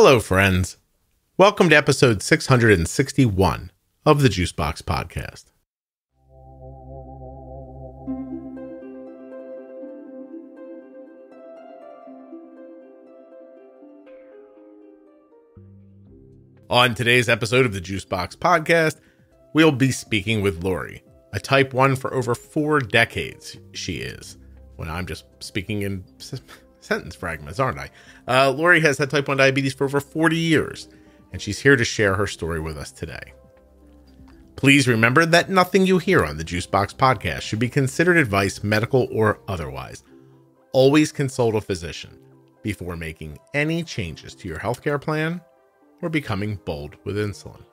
Hello, friends. Welcome to episode 661 of the Juicebox Podcast. On today's episode of the Juicebox Podcast, we'll be speaking with Lori, a type 1 for over 4 decades she is. When I'm just speaking in sentence fragments, aren't I? Lori has had type 1 diabetes for over 40 years, and she's here to share her story with us today. Please remember that nothing you hear on the Juicebox Podcast should be considered advice, medical or otherwise. Always consult a physician before making any changes to your healthcare plan or becoming bold with insulin.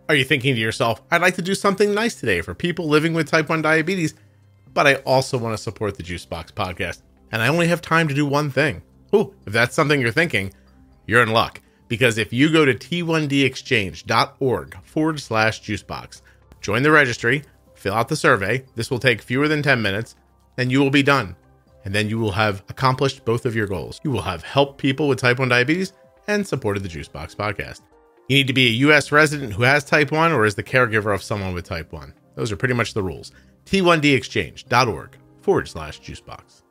Are you thinking to yourself, I'd like to do something nice today for people living with type 1 diabetes, but I also want to support the Juicebox Podcast, and I only have time to do one thing? Ooh, if that's something you're thinking, you're in luck. Because if you go to t1dexchange.org/juicebox, join the registry, fill out the survey, this will take fewer than 10 minutes, and you will be done. And then you will have accomplished both of your goals. You will have helped people with type 1 diabetes and supported the Juicebox Podcast. You need to be a U.S. resident who has type 1 or is the caregiver of someone with type 1. Those are pretty much the rules. t1dexchange.org/juicebox.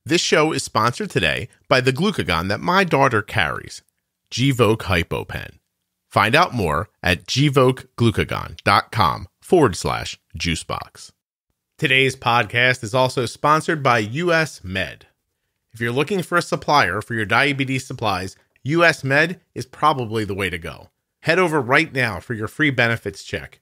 This show is sponsored today by the glucagon that my daughter carries, Gvoke HypoPen. Find out more at gvokeglucagon.com/juicebox. Today's podcast is also sponsored by US Med. If you're looking for a supplier for your diabetes supplies, US Med is probably the way to go. Head over right now for your free benefits check.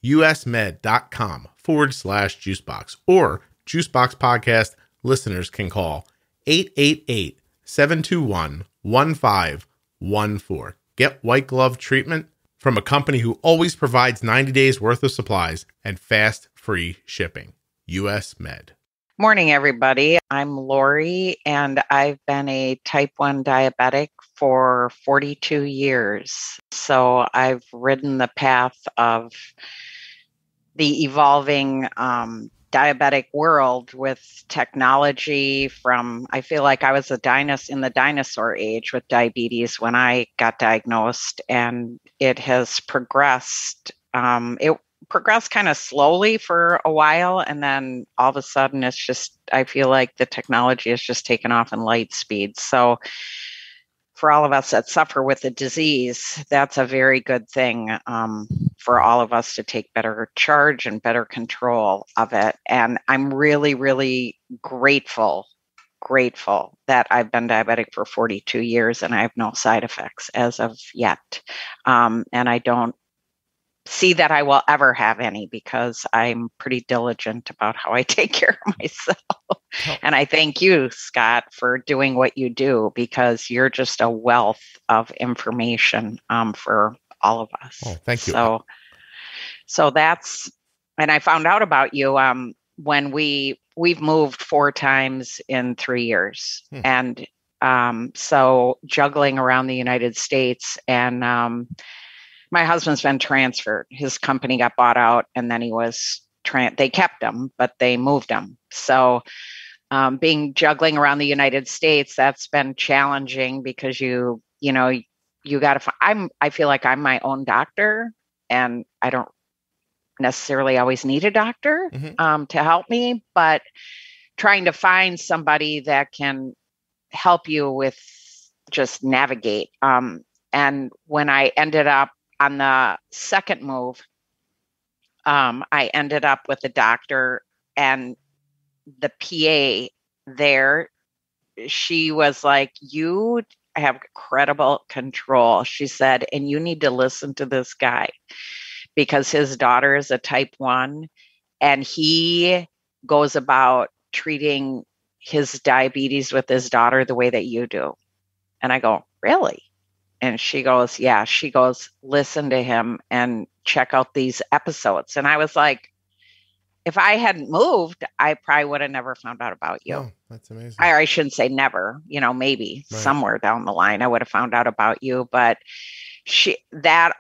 usmed.com/juicebox or Juicebox Podcast listeners can call 888-721-1514. Get white glove treatment from a company who always provides 90 days worth of supplies and fast, free shipping. US Med. Morning, everybody. I'm Lori, and I've been a type 1 diabetic for 42 years. So I've ridden the path of the evolving diabetic world with technology from, I feel like I was in the dinosaur age with diabetes when I got diagnosed, and it has progressed. It progressed kind of slowly for a while, and then all of a sudden it's just, I feel like the technology has just taken off in light speed. So for all of us that suffer with the disease, that's a very good thing for all of us to take better charge and better control of it. And I'm really, really grateful that I've been diabetic for 42 years and I have no side effects as of yet. And I don't see that I will ever have any because I'm pretty diligent about how I take care of myself. And I thank you, Scott, for doing what you do because you're just a wealth of information for all of us. Oh, thank you. So that's, and I found out about you when we've moved 4 times in 3 years. And so juggling around the United States, and my husband's been transferred. His company got bought out, and then he was they kept him, but they moved him. So juggling around the United States, that's been challenging because you got to. I feel like I'm my own doctor, and I don't necessarily always need a doctor to help me, but trying to find somebody that can help you with just navigate. And when I ended up on the second move, I ended up with a doctor, and the PA there, she was like, you have credible control. She said, and you need to listen to this guy because his daughter is a type 1 and he goes about treating his diabetes with his daughter the way that you do. And I go, really? And she goes, yeah. She goes, listen to him and check out these episodes. And I was like, if I hadn't moved, I probably would have never found out about you. Oh, that's amazing. I shouldn't say never, maybe somewhere down the line I would have found out about you. But that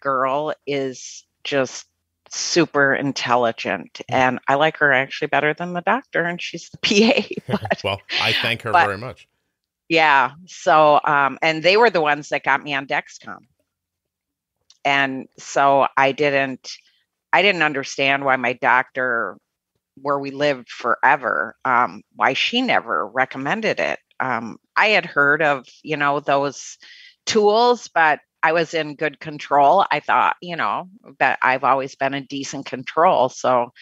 girl is just super intelligent. And I like her actually better than the doctor, and she's the PA. Well, I thank her but very much. yeah. So, and they were the ones that got me on Dexcom. And so I didn't understand why my doctor, where we lived forever, why she never recommended it. I had heard of, those tools, but I was in good control. I thought, that I've always been in decent control. So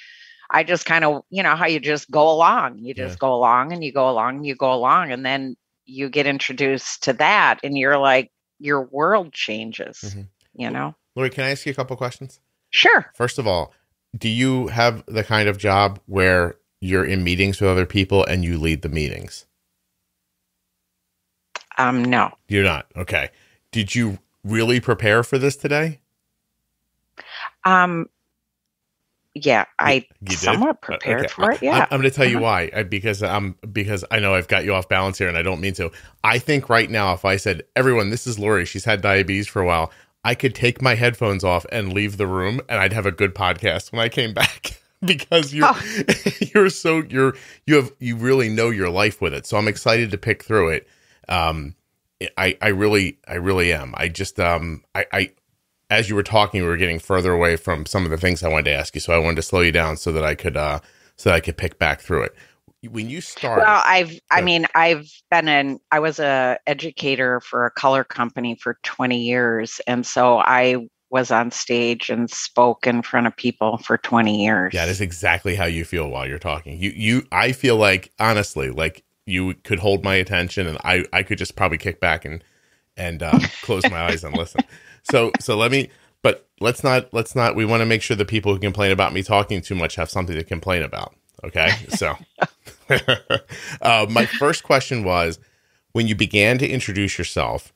I just kind of, how you just go along. You just go along and you go along and you go along. And then you get introduced to that and you're like, your world changes, Lori, can I ask you a couple questions? Sure. First of all, do you have the kind of job where you're in meetings with other people and you lead the meetings? No. You're not. Okay. Did you really prepare for this today? Yeah, I you somewhat prepared for it. Yeah. I'm going to tell you why. Because I know I've got you off balance here and I don't mean to. I think right now, if I said, everyone, this is Lori, she's had diabetes for a while, I could take my headphones off and leave the room and I'd have a good podcast when I came back because you really know your life with it. So I'm excited to pick through it. I really am. I just, as you were talking, we were getting further away from some of the things I wanted to ask you. So I wanted to slow you down so that I could pick back through it. When you start, well, I was a educator for a color company for 20 years. And so I was on stage and spoke in front of people for 20 years. Yeah, that's exactly how you feel while you're talking. I feel like, honestly, like you could hold my attention and I could just probably kick back and close my eyes and listen. So let's not, we want to make sure the people who complain about me talking too much have something to complain about. Okay. So my first question was, when you began to introduce yourself,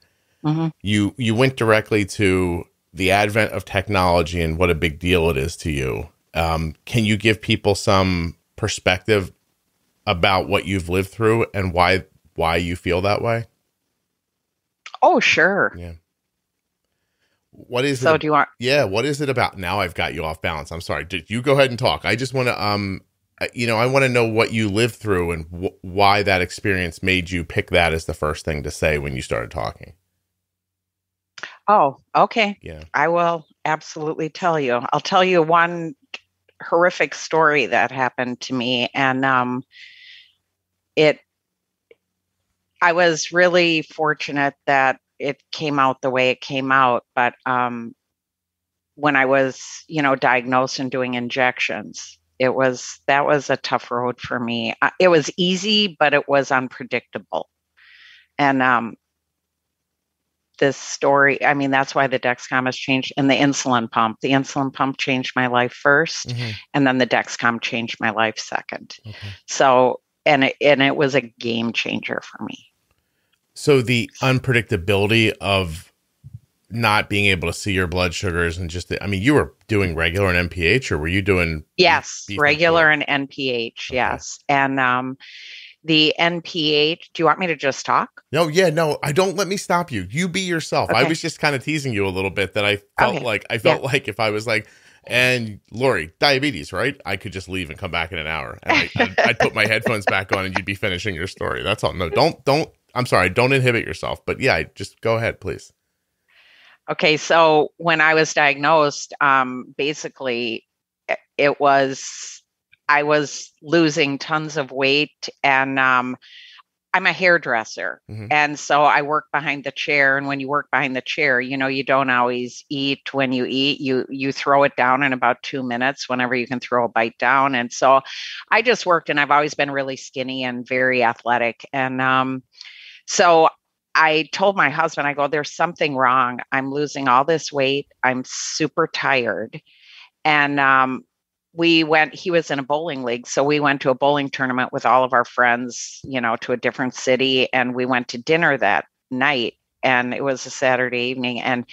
you went directly to the advent of technology and what a big deal it is to you. Can you give people some perspective about what you've lived through and why you feel that way? Oh, sure. Yeah. What is so? Do you want? Yeah. What is it about? Now I've got you off balance. I'm sorry. Did you go ahead and talk? I just want to, I want to know what you lived through and why that experience made you pick that as the first thing to say when you started talking. Oh, okay. Yeah. I will absolutely tell you. I'll tell you one horrific story that happened to me. And I was really fortunate that it came out the way it came out. But when I was, diagnosed and doing injections, that was a tough road for me. It was easy, but it was unpredictable. And this story, that's why the Dexcom has changed, and the insulin pump. The insulin pump changed my life first, and then the Dexcom changed my life second. Okay. So, and it was a game changer for me. So the unpredictability of not being able to see your blood sugars and you were doing regular and NPH, or were you doing? Yes, regular and NPH. Okay. Yes. And the NPH, do you want me to just talk? No, I don't. Let me stop you. You be yourself. Okay. I was just kind of teasing you a little bit that I felt like if I was like, and Lori, diabetes, right? I could just leave and come back in an hour and I'd put my headphones back on and you'd be finishing your story. That's all. No, don't, I'm sorry. Don't inhibit yourself, but yeah, just go ahead, please. Okay. So when I was diagnosed, basically I was losing tons of weight, and I'm a hairdresser. And so I work behind the chair. And when you work behind the chair, you don't always eat. When you eat, you throw it down in about 2 minutes, whenever you can throw a bite down. And so I just worked, and I've always been really skinny and very athletic. And so I told my husband, I go, there's something wrong. I'm losing all this weight. I'm super tired. And he was in a bowling league. So we went to a bowling tournament with all of our friends, to a different city. And we went to dinner that night, and it was a Saturday evening. And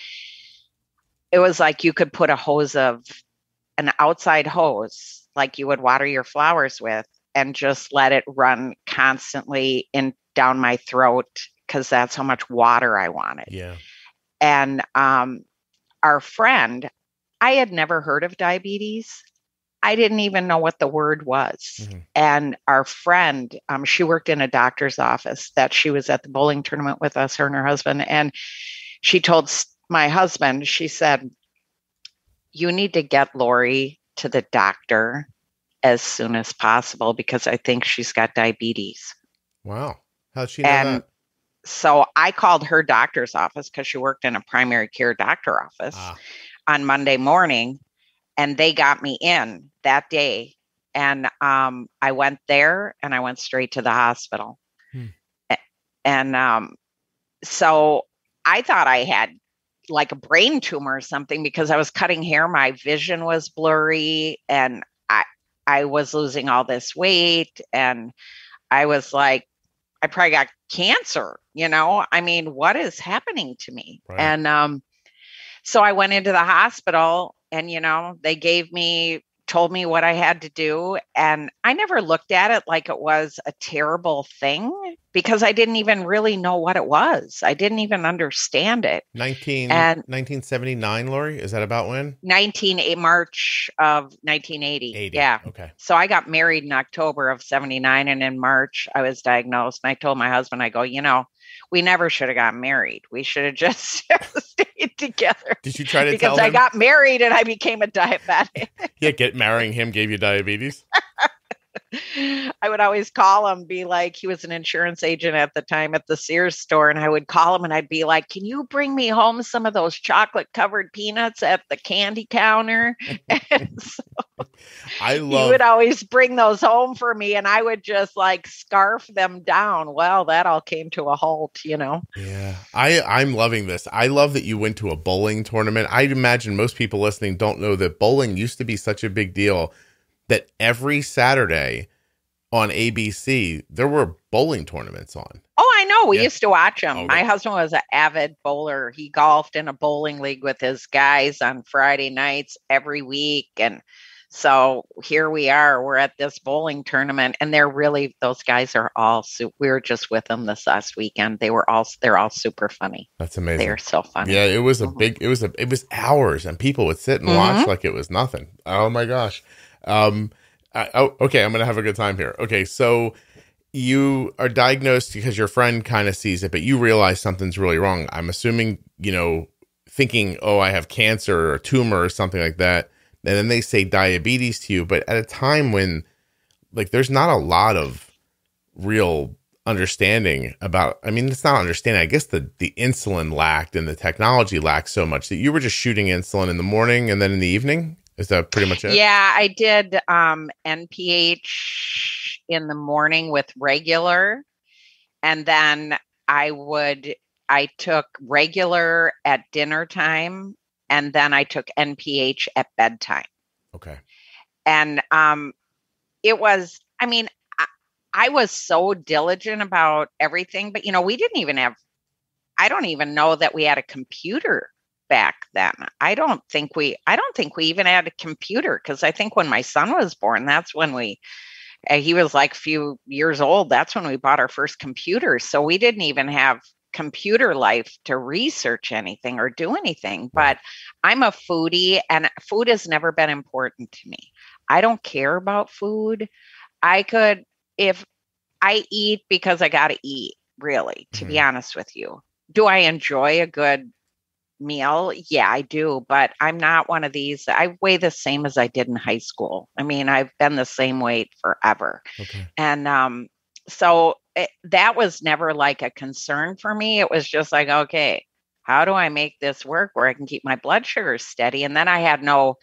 it was like you could put an outside hose, like you would water your flowers with, and just let it run constantly down my throat, because that's how much water I wanted. Yeah. And our friend, I had never heard of diabetes. I didn't even know what the word was. Mm-hmm. And our friend, she worked in a doctor's office, that she was at the bowling tournament with us, her and her husband. And she told my husband, she said, you need to get Lori to the doctor as soon as possible because I think she's got diabetes. Wow. How'd she know that? So I called her doctor's office because she worked in a primary care doctor office on Monday morning, and they got me in that day. And I went there and I went straight to the hospital. And so I thought I had like a brain tumor or something because I was cutting hair. My vision was blurry and I was losing all this weight. And I was like, I probably got cancer, I mean, what is happening to me? Right. And so I went into the hospital and, they told me what I had to do. And I never looked at it like it was a terrible thing because I didn't even really know what it was. I didn't even understand it. 1979, Lori? Is that about when? March of 1980. 80. Yeah. Okay. So I got married in October of 79. And in March, I was diagnosed. And I told my husband, I go, we never should have gotten married. We should have just stayed together. Did you try to tell him? Because I got married and I became a diabetic. Yeah, marrying him gave you diabetes? I would always call him, be like, he was an insurance agent at the time at the Sears store. And I would call him and I'd be like, can you bring me home some of those chocolate covered peanuts at the candy counter? And so he would always bring those home for me and I would just like scarf them down. Well, that all came to a halt, Yeah. I'm loving this. I love that you went to a bowling tournament. I'd imagine most people listening don't know that bowling used to be such a big deal that every Saturday on ABC, there were bowling tournaments on. Oh, I know. We used to watch them. Okay. My husband was an avid bowler. He golfed in a bowling league with his guys on Friday nights every week. And so here we are. We're at this bowling tournament and those guys are all, we were just with them this last weekend. They're all super funny. That's amazing. They're so funny. Yeah, it was it was hours and people would sit and watch like it was nothing. Oh my gosh. Okay, I'm going to have a good time here. Okay, so you are diagnosed because your friend kind of sees it, but you realize something's really wrong. I'm assuming, thinking, oh, I have cancer or a tumor or something like that. And then they say diabetes to you, but at a time when like there's not a lot of real understanding about, it's not understanding. I guess the insulin lacked and the technology lacked so much that you were just shooting insulin in the morning and then in the evening. Is that pretty much it? Yeah, I did NPH in the morning with regular. And then I took regular at dinner time. And then I took NPH at bedtime. Okay. And it was, I was so diligent about everything. But, we didn't even I don't even know that we had a computer back then. I don't think we even had a computer because I think when my son was born, that's when he was like a few years old. That's when we bought our first computer. So we didn't even have computer life to research anything or do anything. But I'm a foodie and food has never been important to me. I don't care about food. If I eat because I got to eat, really, to be honest with you. Do I enjoy a good meal? Yeah, I do. But I'm not one of these. I weigh the same as I did in high school. I've been the same weight forever. Okay. And so that was never like a concern for me. It was just like, okay, how do I make this work where I can keep my blood sugar steady? And then I had no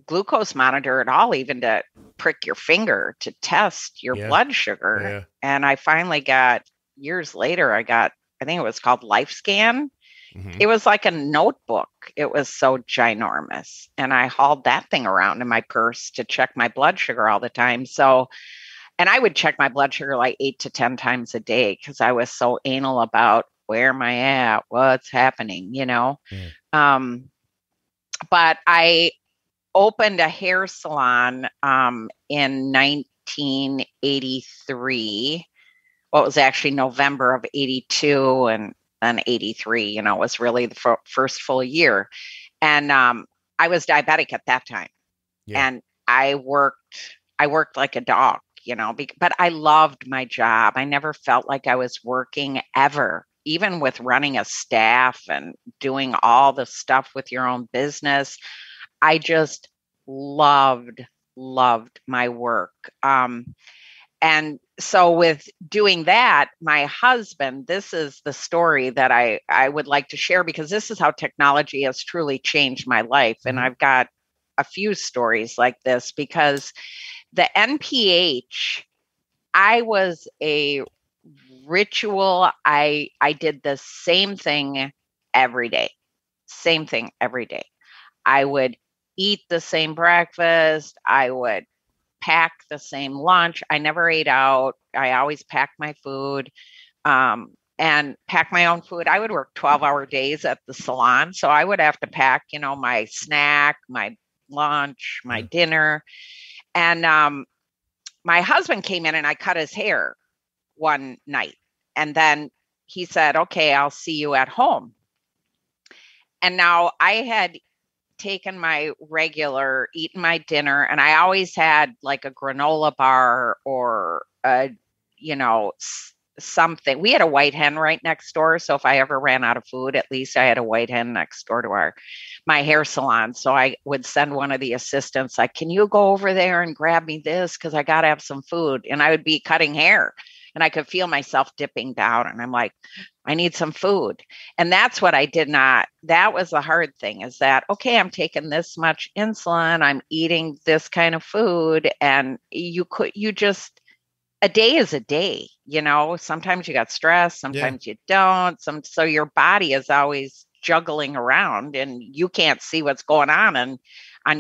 glucose monitor at all, even to prick your finger to test your blood sugar. Yeah. And I finally years later, I think it was called LifeScan. Mm-hmm. It was like a notebook. It was so ginormous. And I hauled that thing around in my purse to check my blood sugar all the time. And I would check my blood sugar like 8 to 10 times a day because I was so anal about where am I at, what's happening, But I opened a hair salon in 1983. Well, it was actually November of 82 and then 83, was really the first full year. And I was diabetic at that time. Yeah. And I worked like a dog, but I loved my job. I never felt like I was working ever, even with running a staff and doing all the stuff with your own business. I just loved my work. And so with doing that, my husband, this is the story that I would like to share, because this is how technology has truly changed my life. And I've got a few stories like this, because the NPH, I was a ritual. I did the same thing every day. I would eat the same breakfast. I would pack the same lunch. I never ate out. I always packed my food, and pack my own food. I would work 12-hour days at the salon. So I would have to pack, my snack, my lunch, my dinner. And my husband came in and I cut his hair one night. And then he said, okay, I'll see you at home. And now I had taken my regular, eaten my dinner, and I always had like a granola bar or something. We had a white hen right next door, so if I ever ran out of food, at least I had a white hen next door to my hair salon. So I would send one of the assistants, like, can you go over there and grab me this, because I gotta have some food. And I would be cutting hair and I could feel myself dipping down, and I'm like, I need some food. And that's what I did not. That was the hard thing, is that, okay, I'm taking this much insulin, I'm eating this kind of food, and a day is a day, sometimes you got stress, sometimes you don't. So your body is always juggling around, and you can't see what's going on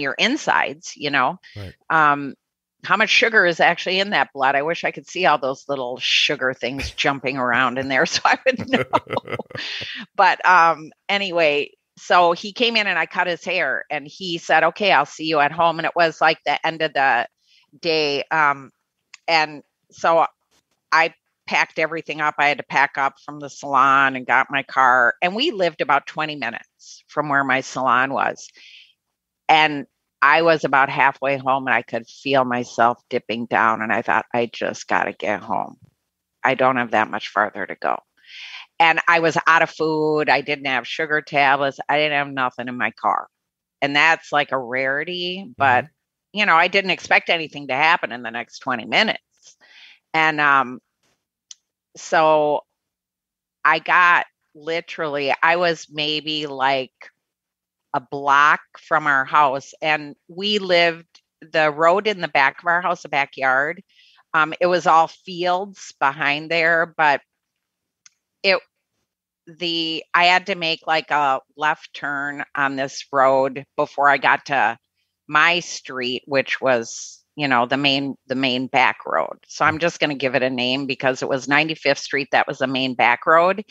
your insides, Right. How much sugar is actually in that blood? I wish I could see all those little sugar things jumping around in there so I would know. But anyway, so he came in and I cut his hair, and he said, okay, I'll see you at home. And it was like the end of the day. And so I packed everything up. I had to pack up from the salon and got my car. And we lived about 20 minutes from where my salon was. And I was about halfway home and I could feel myself dipping down. And I thought, I just got to get home. I don't have that much farther to go. And I was out of food. I didn't have sugar tablets. I didn't have nothing in my car. And that's like a rarity. But, I didn't expect anything to happen in the next 20 minutes. And so I was maybe like a block from our house, and the road in the back of our house, the backyard, it was all fields behind there, but I had to make like a left turn on this road before I got to my street, which was, the main back road. So I'm just going to give it a name because it was 95th Street. That was the main back road.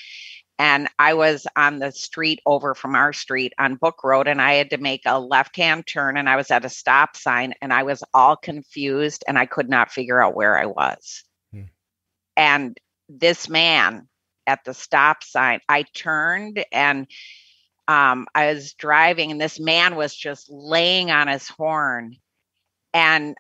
And I was on the street over from our street on Book Road, and I had to make a left-hand turn, and I was at a stop sign, and I was all confused, and I could not figure out where I was. And this man at the stop sign, I turned, and I was driving, and this man was just laying on his horn. And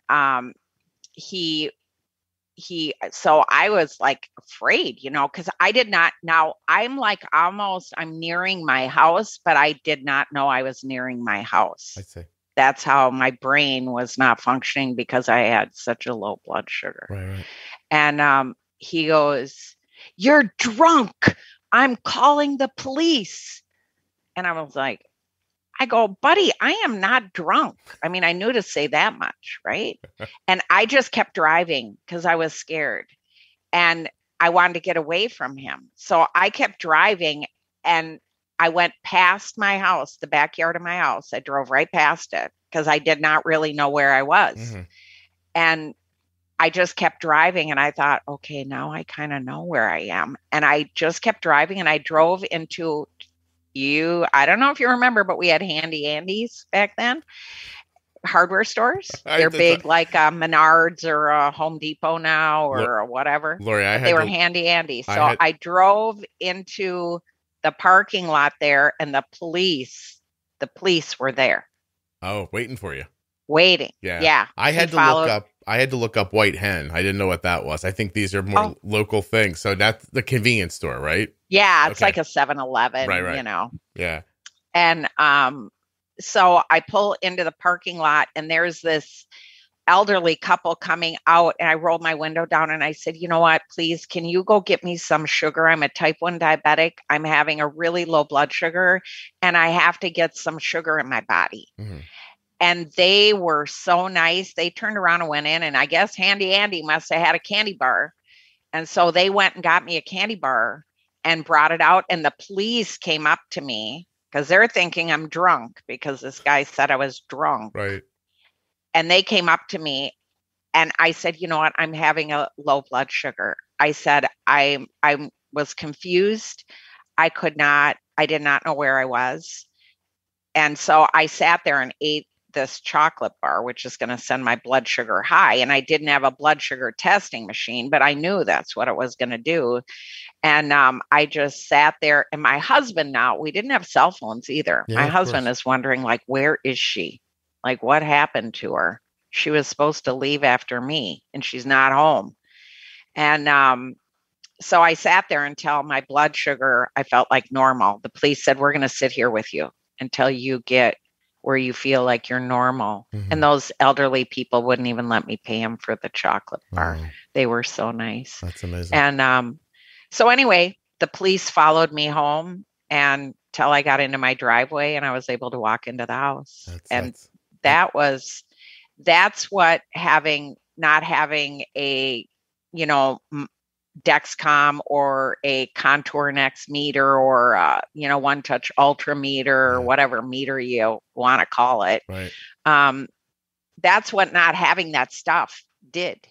so I was like afraid, because I did not. Now I'm like I'm nearing my house, but I did not know I was nearing my house. I see. That's how my brain was not functioning, because I had such a low blood sugar. Right. And he goes, "You're drunk. I'm calling the police." And I was like, I go, buddy, I am not drunk. I mean, I knew to say that much, right? And I just kept driving because I was scared. And I wanted to get away from him. So I kept driving, and I went past my house, the backyard of my house. I drove right past it because I did not really know where I was. And I just kept driving, and I thought, okay, now I kind of know where I am. And I just kept driving, and I drove into I don't know if you remember, but we had Handy Andy's back then, hardware stores. They're big, like Menards or Home Depot now, or whatever. Lori, they were Handy Andy. So I drove into the parking lot there, and the police were there. Oh, waiting for you. Waiting. Yeah. Yeah. I had to look up white hen. I didn't know what that was. I think these are more local things. So that's the convenience store, right? Yeah, it's like a 7-Eleven, Right. Yeah. And so I pull into the parking lot and there's this elderly couple coming out, and I rolled my window down and I said, you know what, please, can you go get me some sugar? I'm a type 1 diabetic. I'm having a really low blood sugar and I have to get some sugar in my body. Mm-hmm. And they were so nice. They turned around and went in, and I guess Handy Andy must have had a candy bar. And so they went and got me a candy bar and brought it out. And the police came up to me because they're thinking I'm drunk because this guy said I was drunk. Right. And they came up to me and I said, you know what? I'm having a low blood sugar. I said, I was confused. I did not know where I was. And so I sat there and ate this chocolate bar, which is going to send my blood sugar high. And I didn't have a blood sugar testing machine, but I knew that's what it was going to do. And I just sat there. And my husband, now, we didn't have cell phones either. Yeah, my husband is wondering, like, where is she? Like, what happened to her? She was supposed to leave after me and she's not home. And so I sat there until my blood sugar, I felt like normal. The police said, we're going to sit here with you until you get where you feel like you're normal. Mm-hmm. And those elderly people wouldn't even let me pay them for the chocolate bar. Oh. They were so nice. That's amazing. And so anyway, the police followed me home and till I got into my driveway and I was able to walk into the house. That's what not having a, Dexcom or a Contour Next meter or, One Touch Ultra meter or whatever meter you want to call it. Right. That's what not having that stuff did.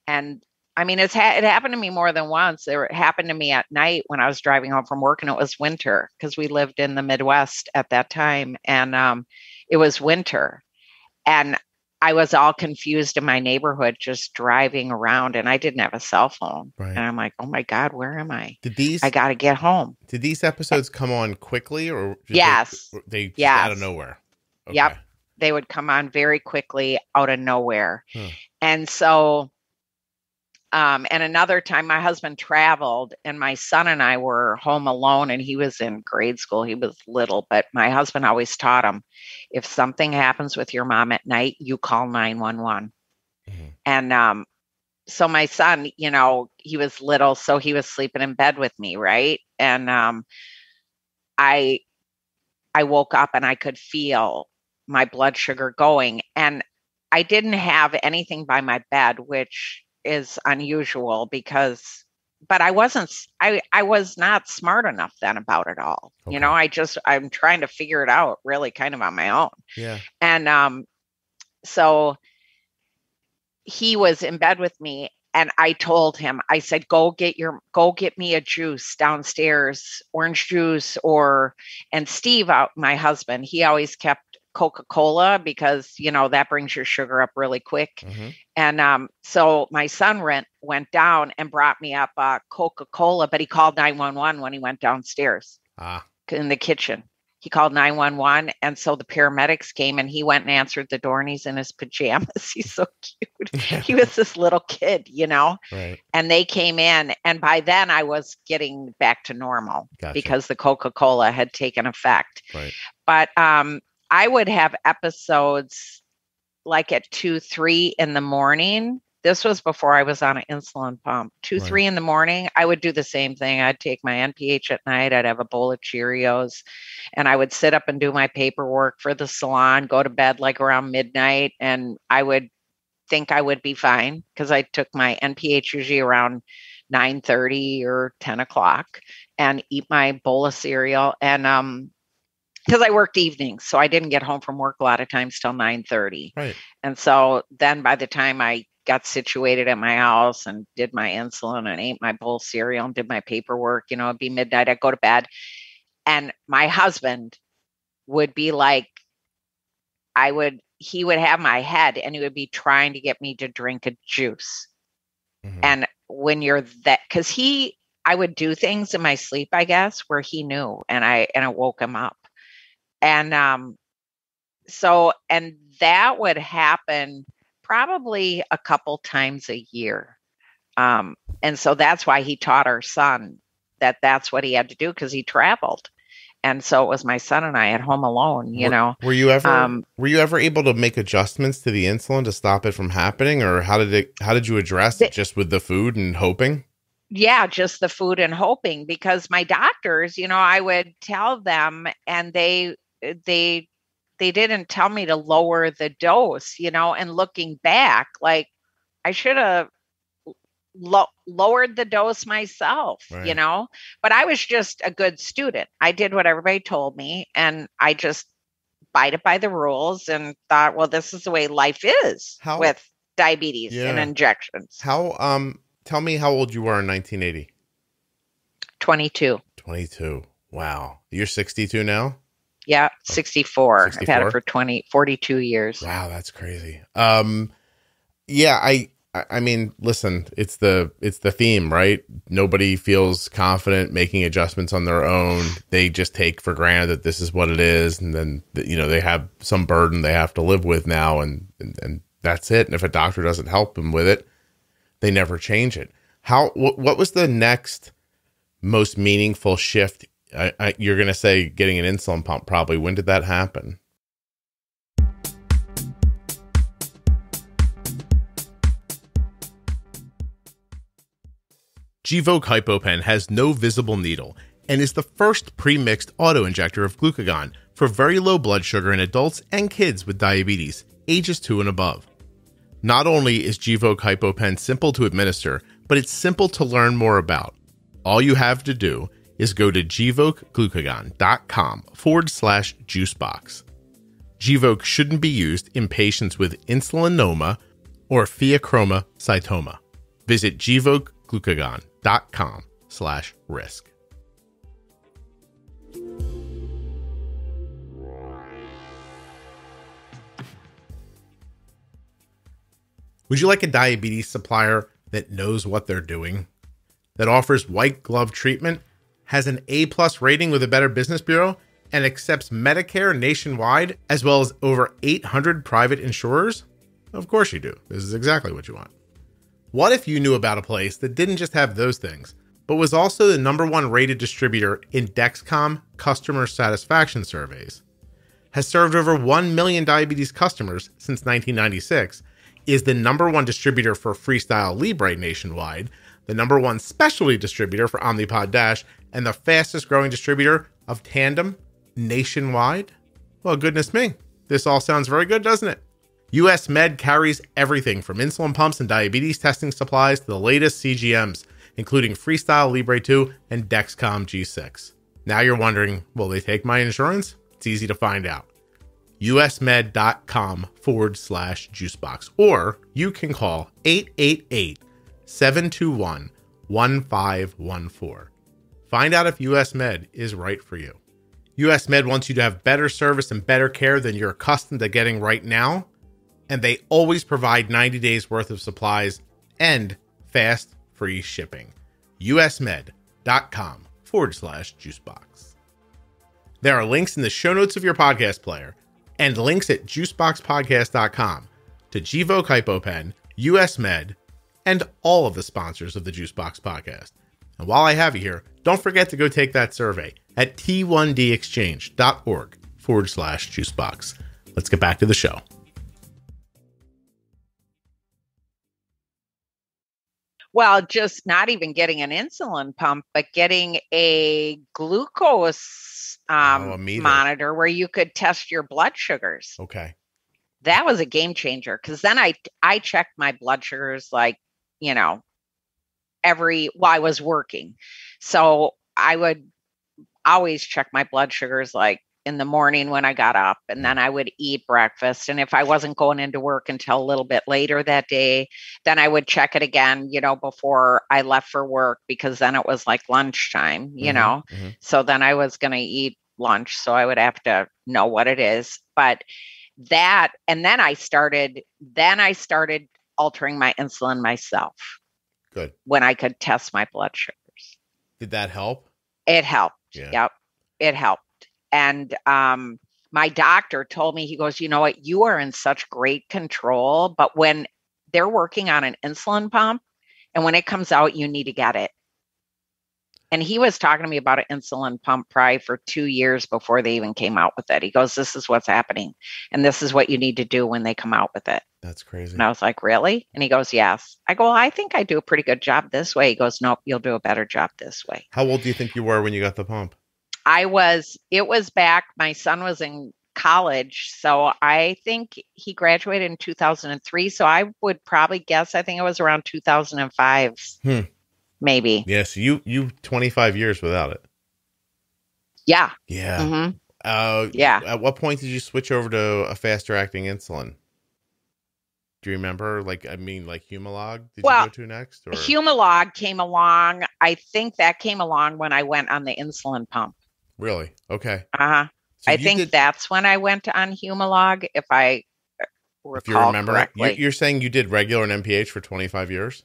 And I mean, it happened to me more than once. It happened to me at night when I was driving home from work and it was winter because we lived in the Midwest at that time. And it was winter and I was all confused in my neighborhood just driving around and I didn't have a cell phone. Right. And I'm like, oh my God, where am I? I got to get home. Did these episodes come on quickly or yes, they just out of nowhere? Okay. Yep. They would come on very quickly out of nowhere. And so, and another time my husband traveled and my son and I were home alone and he was in grade school. He was little, but my husband always taught him, if something happens with your mom at night, you call 911. Mm-hmm. And so my son, he was little, so he was sleeping in bed with me, right? And I woke up and I could feel my blood sugar going. And I didn't have anything by my bed, which is unusual but I was not smart enough then about it all. Okay. I'm trying to figure it out really kind of on my own. Yeah. And so he was in bed with me and I told him, I said, go get me a juice downstairs, orange juice and Steve, my husband, he always kept Coca-Cola because, that brings your sugar up really quick. Mm-hmm. And so my son went down and brought me up Coca-Cola, but he called 911 when he went downstairs in the kitchen. He called 911. And so the paramedics came and he went and answered the door and he's in his pajamas. He's so cute. He was this little kid, Right. And they came in. And by then I was getting back to normal. Gotcha. Because the Coca-Cola had taken effect. Right. But I would have episodes like at 2, 3 in the morning. This was before I was on an insulin pump. 2, 3 in the morning, I would do the same thing. I'd take my NPH at night. I'd have a bowl of Cheerios and I would sit up and do my paperwork for the salon, go to bed like around midnight. And I would think I would be fine because I took my NPH usually around 9:30 or 10 o'clock and eat my bowl of cereal. And, because I worked evenings, so I didn't get home from work a lot of times till 9:30. Right. And so then by the time I got situated at my house and did my insulin and ate my bowl of cereal and did my paperwork, it'd be midnight, I'd go to bed. And my husband would be like, he would have my head and he would be trying to get me to drink a juice. Mm-hmm. And when you're because I would do things in my sleep, I guess, where he knew and I woke him up. And and that would happen probably a couple times a year. And so that's why he taught our son that that's what he had to do, because he traveled. And so it was my son and I at home alone, you know. Were you ever able to make adjustments to the insulin to stop it from happening, or how did you address it, just with the food and hoping? Yeah, just the food and hoping, because my doctors, you know, I would tell them, and they didn't tell me to lower the dose, you know. And looking back, like, I should have lowered the dose myself, right, you know. But I was just a good student. I did what everybody told me, and I just abided by the rules and thought, well, this is the way life is with diabetes and injections. Tell me how old you were in 1980. 22. 22. Wow. You're 62 now? Yeah, 64. I've had it for 42 years. Wow, that's crazy. Yeah, I mean, listen, it's the theme, right? Nobody feels confident making adjustments on their own. They just take for granted that this is what it is, and then, you know, they have some burden they have to live with now, and that's it. And if a doctor doesn't help them with it, they never change it. What was the next most meaningful shift? You're going to say getting an insulin pump, probably. When did that happen? Gvoke HypoPen has no visible needle and is the first pre-mixed auto-injector of glucagon for very low blood sugar in adults and kids with diabetes, ages 2 and above. Not only is Gvoke HypoPen simple to administer, but it's simple to learn more about. All you have to do is go to gvokeglucagon.com/juicebox. Gvoke shouldn't be used in patients with insulinoma or pheochromocytoma. Visit gvokeglucagon.com/risk. Would you like a diabetes supplier that knows what they're doing, that offers white glove treatment, has an A+ rating with a Better Business Bureau, and accepts Medicare nationwide, as well as over 800 private insurers? Of course you do. This is exactly what you want. What if you knew about a place that didn't just have those things, but was also the #1 rated distributor in Dexcom customer satisfaction surveys, has served over 1 million diabetes customers since 1996, is the #1 distributor for Freestyle Libre nationwide, the #1 specialty distributor for Omnipod DASH, and the fastest growing distributor of Tandem nationwide? Well, goodness me, this all sounds very good, doesn't it? US Med carries everything from insulin pumps and diabetes testing supplies to the latest CGMs, including Freestyle Libre 2 and Dexcom G6. Now you're wondering, will they take my insurance? It's easy to find out. usmed.com/juicebox, or you can call 888-721-1514. Find out if US Med is right for you. US Med wants you to have better service and better care than you're accustomed to getting right now, and they always provide 90 days worth of supplies and fast, free shipping. usmed.com/juicebox. There are links in the show notes of your podcast player and links at juiceboxpodcast.com to Gvoke HypoPen, US Med, and all of the sponsors of the Juicebox Podcast. And while I have you here, don't forget to go take that survey at t1dexchange.org/juicebox. Let's get back to the show. Well, just not even getting an insulin pump, but getting a glucose monitor where you could test your blood sugars. Okay. That was a game changer, because then I checked my blood sugars, like, you know, while I was working. So I would always check my blood sugars like in the morning when I got up, and then I would eat breakfast. And if I wasn't going into work until a little bit later that day, then I would check it again, you know, before I left for work, because then it was like lunchtime, you know. So then I was going to eat lunch, so I would have to know what it is. But that, and then I started altering my insulin myself. Good. When I could test my blood sugars. Did that help? It helped. Yeah. Yep. It helped. And my doctor told me, he goes, you know what, you are in such great control, but when they're working on an insulin pump and when it comes out, you need to get it. And he was talking to me about an insulin pump probably for 2 years before they even came out with it. He goes, this is what's happening. And this is what you need to do when they come out with it. That's crazy. And I was like, really? And he goes, yes. I go, well, I think I do a pretty good job this way. He goes, nope, you'll do a better job this way. How old do you think you were when you got the pump? It was back, my son was in college. So I think he graduated in 2003. So I would probably guess, I think it was around 2005. Maybe. Yes. You 25 years without it. Yeah. Yeah. Mm-hmm. Yeah. At what point did you switch over to a faster acting insulin? Do you remember? Like Humalog? Did you go to next? Or? Humalog came along. I think that came along when I went on the insulin pump. Really? Okay. So I think that's when I went on Humalog, if I recall if you remember correctly. You're saying you did regular and NPH for 25 years?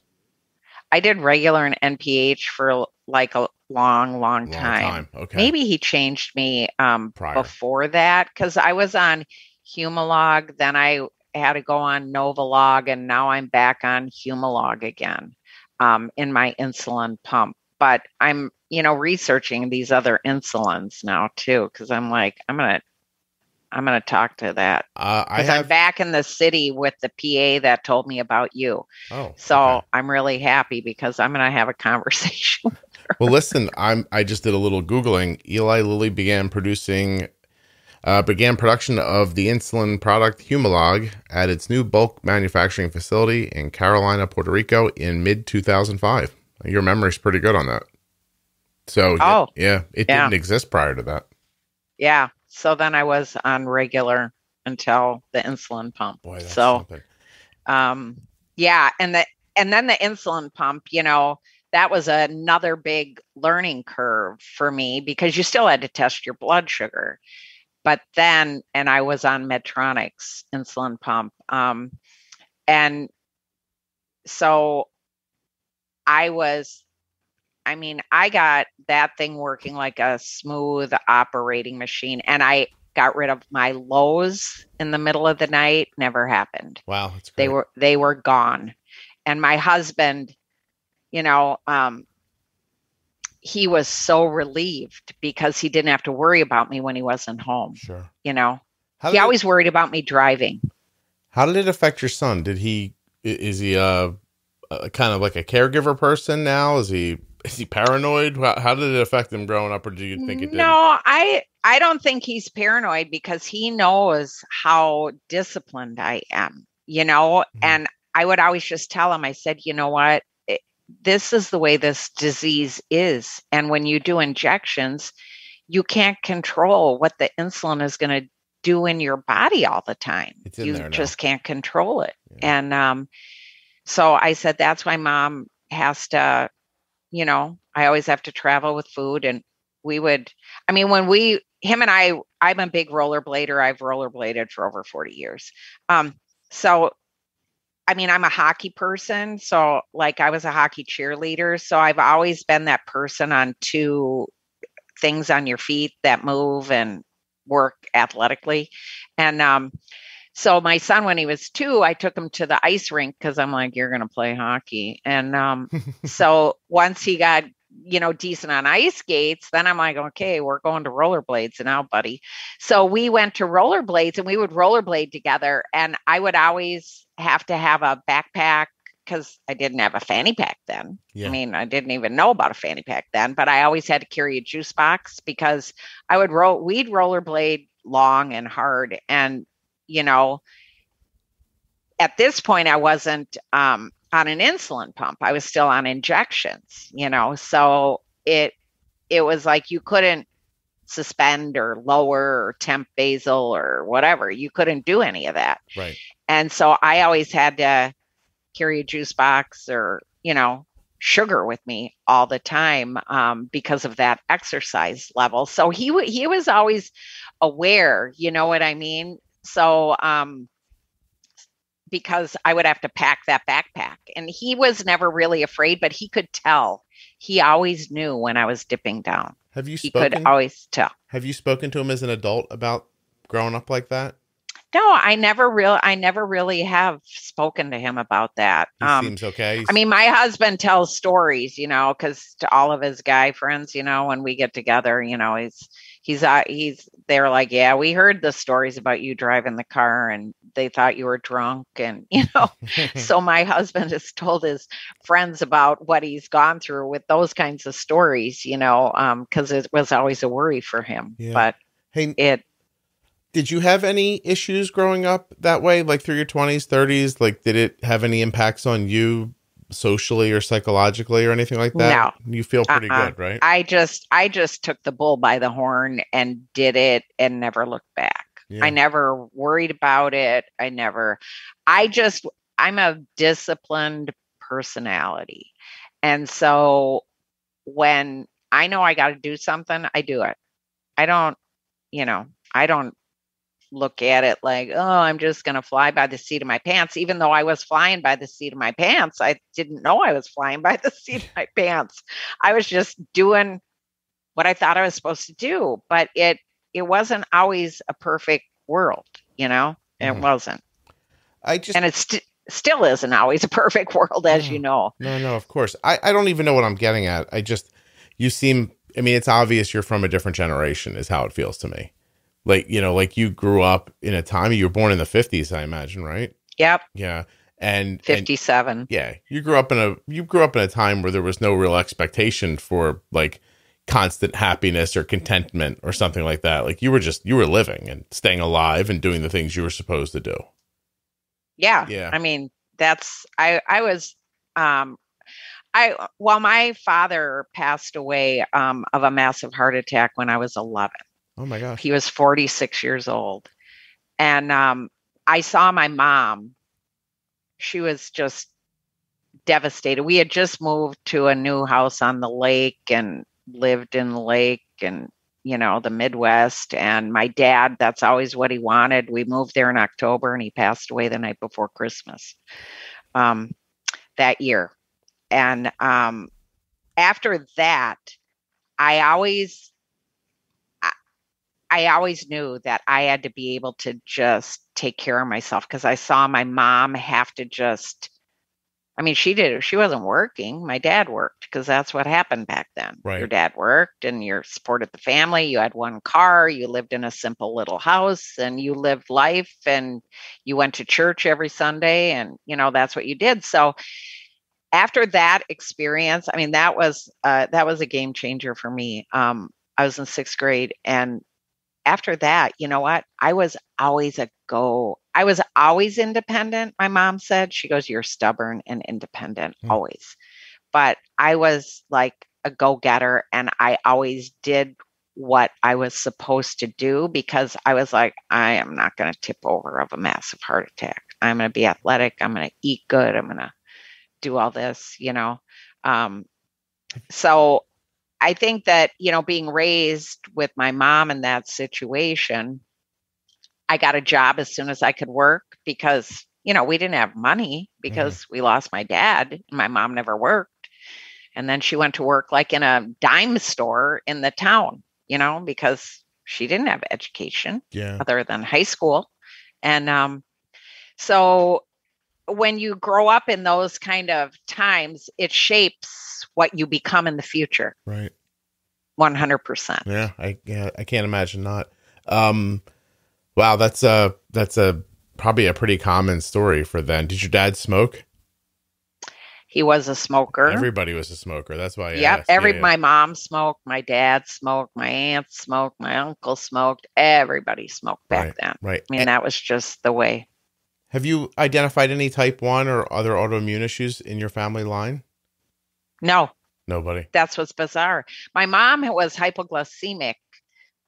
I did regular and NPH for like a long time. Okay. Maybe he changed me before that, because I was on Humalog, then I had to go on Novolog, and now I'm back on Humalog again in my insulin pump. But I'm, researching these other insulins now too, because I'm like, I'm gonna talk to that. I'm back in the city with the PA that told me about you. Oh, so okay. I'm really happy because I'm gonna have a conversation with her. Well, listen, I just did a little Googling. Eli Lilly began production of the insulin product Humalog at its new bulk manufacturing facility in Carolina, Puerto Rico in mid-2005. Your memory's pretty good on that. So, it didn't exist prior to that. Yeah. So then I was on regular until the insulin pump. Boy, that's something. And then the insulin pump, that was another big learning curve for me, because you still had to test your blood sugar. But then, and I was on Medtronic's insulin pump. And so I got that thing working like a smooth operating machine, and I got rid of my lows in the middle of the night. Never happened. Wow. That's great. They were gone. And my husband, he was so relieved because he didn't have to worry about me when he wasn't home. Sure. He always worried about me driving. How did it affect your son? Is he kind of like a caregiver person now? Is he paranoid? How did it affect him growing up, or do you think it did? No, I don't think he's paranoid, because he knows how disciplined I am, Mm-hmm. and I would always just tell him, I said, you know what, this is the way this disease is. And when you do injections, you can't control what the insulin is going to do in your body all the time. You just can't control it. Yeah. And so I said, that's why Mom has to, I always have to travel with food. And I'm a big rollerblader. I've rollerbladed for over 40 years. So, I'm a hockey person. So like I was a hockey cheerleader. So I've always been that person on two things on your feet that move and work athletically. And so my son, when he was 2, I took him to the ice rink because I'm like, you're going to play hockey. And so once he got, decent on ice skates, then I'm like, okay, we're going to rollerblades now, buddy. So we went to rollerblades, and we would rollerblade together. And I would always have to have a backpack because I didn't have a fanny pack then. Yeah. I didn't even know about a fanny pack then, but I always had to carry a juice box because we'd rollerblade long and hard. And, at this point I wasn't, on an insulin pump. I was still on injections, so it was like you couldn't suspend or lower or temp basal or whatever. You couldn't do any of that. Right. And so I always had to carry a juice box or, sugar with me all the time because of that exercise level. So he was always aware, you know what I mean? So, because I would have to pack that backpack, and he was never really afraid, but he could tell. He always knew when I was dipping down. He could always tell. Have you spoken to him as an adult about growing up like that? No, I never really have spoken to him about that. He seems okay. I mean, my husband tells stories, because to all of his guy friends, when we get together, they're like, yeah, we heard the stories about you driving the car and they thought you were drunk. And, so my husband has told his friends about what he's gone through with those kinds of stories, because it was always a worry for him. Yeah. But did you have any issues growing up that way, like through your 20s, 30s? Like, did it have any impacts on you socially or psychologically or anything like that? No. You feel pretty good, right? I just took the bull by the horn and did it and never looked back. Yeah. I never worried about it. I'm a disciplined personality. And so when I know I got to do something, I do it. I don't look at it like, oh, I'm just going to fly by the seat of my pants. Even though I was flying by the seat of my pants, I didn't know I was flying by the seat of my pants. I was just doing what I thought I was supposed to do, but it wasn't always a perfect world, It wasn't. And it still isn't always a perfect world, as you know. No, of course. I don't even know what I'm getting at. It's obvious you're from a different generation is how it feels to me. Like, like you grew up in a time, you were born in the 50s, I imagine, right? Yep. Yeah. And 57. You grew up in a time where there was no real expectation for like constant happiness or contentment or something like that. Like you were living and staying alive and doing the things you were supposed to do. Yeah. Yeah. I mean, well, my father passed away of a massive heart attack when I was 11. Oh my gosh. He was 46 years old. And I saw my mom. She was just devastated. We had just moved to a new house on the lake and lived in the lake and, the Midwest. And my dad, that's always what he wanted. We moved there in October and he passed away the night before Christmas that year. And after that, I always knew that I had to be able to just take care of myself because I saw my mom have to she wasn't working. My dad worked because that's what happened back then. Right. Your dad worked and you supported the family. You had one car. You lived in a simple little house and you lived life and you went to church every Sunday and, that's what you did. So after that experience, that was a game changer for me. I was in 6th grade and after that, you know what? I was always independent. My mom said, she goes, you're stubborn and independent always. But I was like a go-getter and I always did what I was supposed to do because I was like, I am not going to tip over of a massive heart attack. I'm going to be athletic. I'm going to eat good. I'm going to do all this, So I think that, being raised with my mom in that situation, I got a job as soon as I could work because, we didn't have money because we lost my dad. My mom never worked. And then she went to work like in a dime store in the town, because she didn't have education other than high school. And so when you grow up in those kind of times, it shapes what you become in the future. Right. 100%. Yeah. I can't imagine not. Wow. That's probably a pretty common story for then. Did your dad smoke? He was a smoker. Everybody was a smoker. That's why. My mom smoked, my dad smoked, my aunt smoked, my uncle smoked. Everybody smoked back then. Right. That was just the way. Have you identified any type 1 or other autoimmune issues in your family line? No. Nobody. That's what's bizarre. My mom was hypoglycemic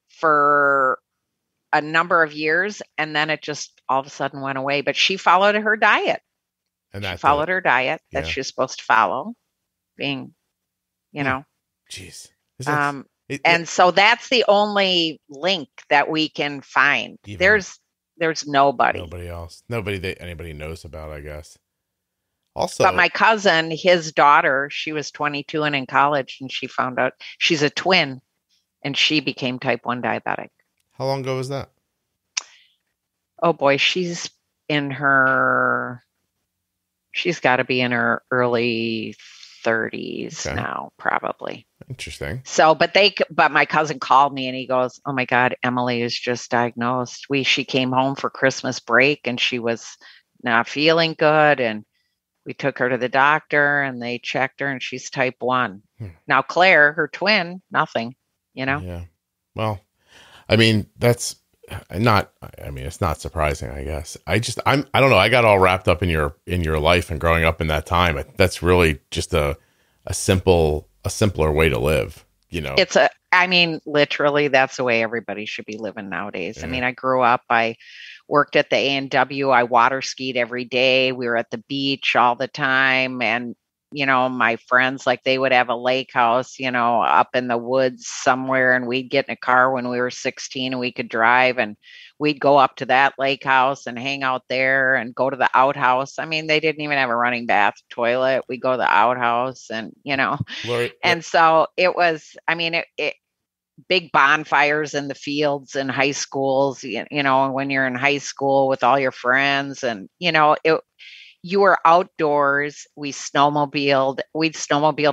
for a number of years, and then it just all of a sudden went away. But she followed her diet. And she followed her diet that she was supposed to follow, being, Jeez. And so that's the only link that we can find. There's nobody. Nobody else. Nobody that anybody knows about, I guess. Also, but my cousin, his daughter, she was 22 and in college, and she found out she's a twin, and she became type 1 diabetic. How long ago was that? Oh boy, she's got to be in her early 30s now, probably. Interesting. So, but my cousin called me and he goes, "Oh my God, Emily is just diagnosed. She came home for Christmas break and she was not feeling good. And we took her to the doctor and they checked her and she's type 1. Now, Claire, her twin, nothing, Yeah. Well, I mean, it's not surprising, I guess. I don't know. I got all wrapped up in your life and growing up in that time. That's really just a simpler way to live, literally that's the way everybody should be living nowadays. Yeah. I mean, I grew up, I worked at the A&W, I water skied every day. We were at the beach all the time. And, my friends, like they would have a lake house, up in the woods somewhere. And we'd get in a car when we were 16 and we could drive and we'd go up to that lake house and hang out there and go to the outhouse. I mean, they didn't even have a running bath toilet. We go to the outhouse and, Lori, and so it was, big bonfires in the fields in high schools, when you're in high school with all your friends and, you were outdoors. We'd snowmobile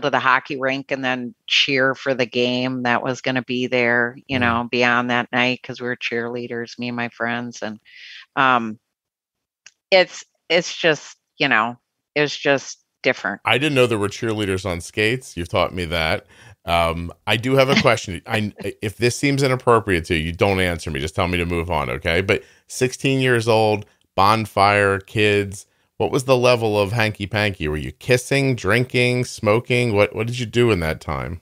to the hockey rink and then cheer for the game that was going to be there, beyond that night. Cause we were cheerleaders, me and my friends. And, it's just, it's just different. I didn't know there were cheerleaders on skates. You've taught me that. I do have a question. If this seems inappropriate to you, don't answer me. Just tell me to move on. Okay. But 16 years old, bonfire, kids, what was the level of hanky panky? Were you kissing, drinking, smoking? What did you do in that time?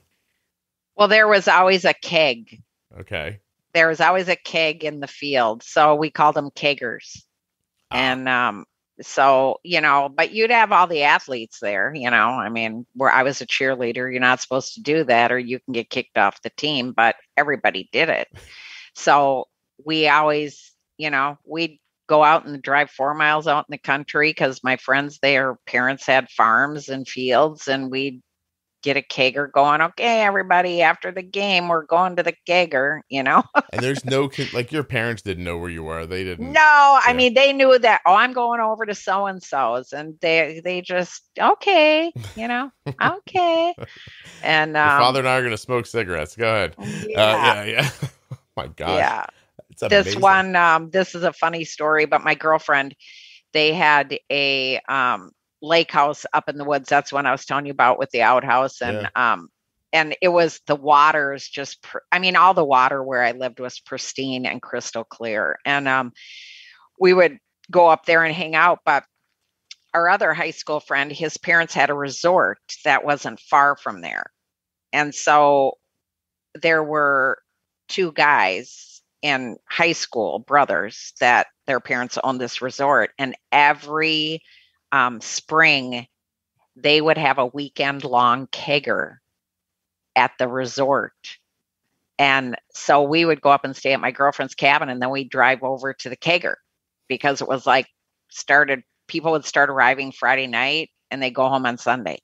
Well, there was always a keg. Okay. There was always a keg in the field. So we called them keggers. And, so, but you'd have all the athletes there, where I was a cheerleader, you're not supposed to do that or you can get kicked off the team, but everybody did it. So we always, we'd go out and drive 4 miles out in the country because my friends, their parents had farms and fields and we'd get a kegger going. Okay, everybody, after the game, we're going to the kegger, And there's no, like your parents didn't know where you were. They didn't. No, I mean, they knew that, I'm going over to so-and-so's and they just, okay, okay. And your father and I are going to smoke cigarettes. Go ahead. Yeah. Oh my gosh. Yeah. This one, this is a funny story, but my girlfriend, they had a, lake house up in the woods. That's when I was telling you about with the outhouse. And, and it was the water's just, all the water where I lived was pristine and crystal clear. And, we would go up there and hang out, but our other high school friend, his parents had a resort that wasn't far from there. And so there were 2 guys in high school, brothers, that their parents owned this resort. And every spring, they would have a weekend-long kegger at the resort. And so we would go up and stay at my girlfriend's cabin, and then we'd drive over to the kegger because it was like people would start arriving Friday night and they go home on Sunday.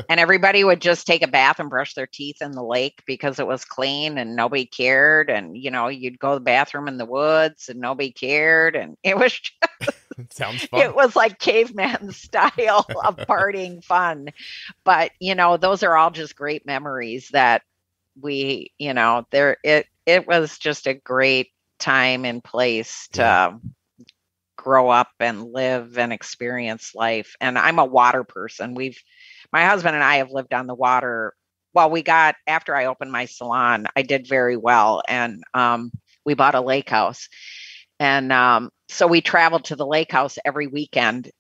And everybody would just take a bath and brush their teeth in the lake because it was clean and nobody cared. And, you'd go to the bathroom in the woods and nobody cared. And it was just, sounds fun. It was like caveman style of partying fun. But, those are all just great memories that we, it was just a great time and place to grow up and live and experience life. And I'm a water person. My husband and I have lived on the water. Well, after I opened my salon, I did very well. And we bought a lake house. And so we traveled to the lake house every weekend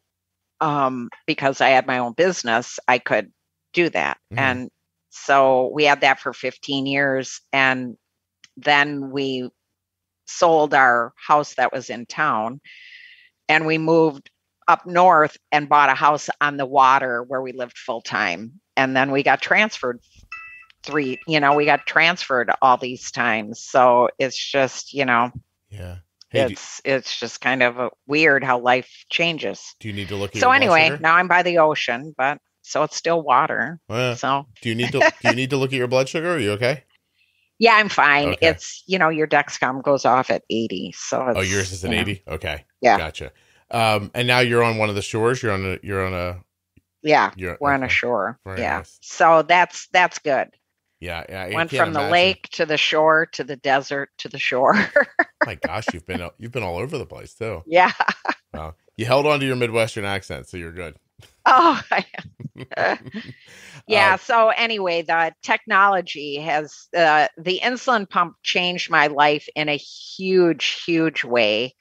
because I had my own business. I could do that. Mm-hmm. And so we had that for 15 years. And then we sold our house that was in town. And we moved up north and bought a house on the water where we lived full time. And then we got transferred all these times. So it's just, Yeah. Hey, it's just kind of weird how life changes. Do you need to look at So your anyway, blood sugar? now I'm by the ocean, so it's still water. So do you need to look at your blood sugar? Are you okay? Yeah, I'm fine. Okay. It's, your Dexcom goes off at 80. So Oh, it's, yours is an 80? Okay. yeah. Gotcha. And now you're on one of the shores. Yeah. You're We're on a okay. shore. Very Yeah. nice. So that's good. Yeah. I Went can't from the imagine. lake to the shore to the desert to the shore. My gosh, you've been all over the place too. Yeah. Wow. You held on to your Midwestern accent, so you're good. Oh, yeah. Uh, So anyway, the technology has the insulin pump changed my life in a huge, huge way.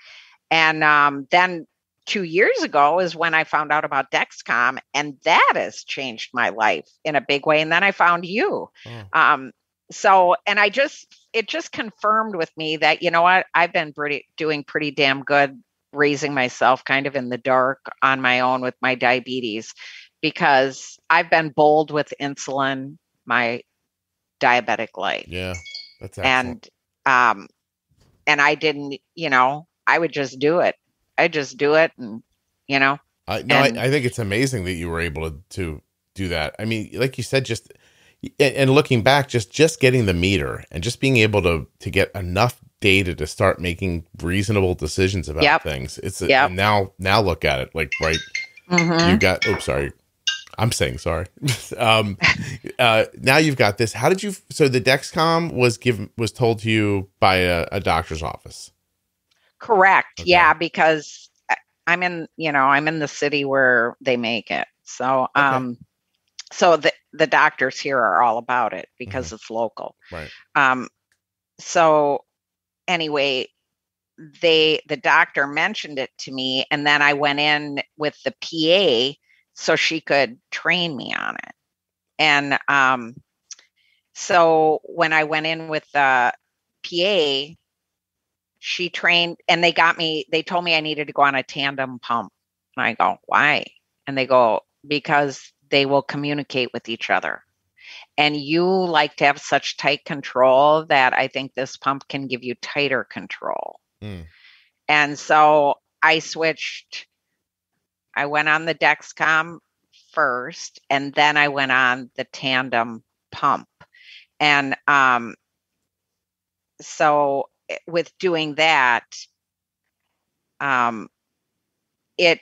And then 2 years ago is when I found out about Dexcom, and that has changed my life in a big way. And then I found you. oh. And it just confirmed with me that, you know what, I've been doing pretty damn good raising myself kind of in the dark on my own with my diabetes, because I've been bold with insulin my diabetic life. Yeah, that's excellent. And I didn't, I would just do it. I just do it. And, I think it's amazing that you were able to do that. I mean, like you said, and looking back, just getting the meter and just being able to get enough data to start making reasonable decisions about things. And now look at it, like, right. Mm-hmm. You got, sorry. I'm saying sorry. Now you've got this. How did you, so the Dexcom was told to you by a doctor's office? Correct. Okay. Yeah. Because I'm in the city where they make it. So, so the doctors here are all about it because it's local. Right. So anyway, the doctor mentioned it to me, and then I went in with the PA so she could train me on it. And so when I went in with the PA, she trained, and they told me I needed to go on a tandem pump. And I go, why? And they go, because they will communicate with each other. And you like to have such tight control that I think this pump can give you tighter control. Mm. And so I switched. I went on the Dexcom first, and then I went on the tandem pump. And so with doing that, it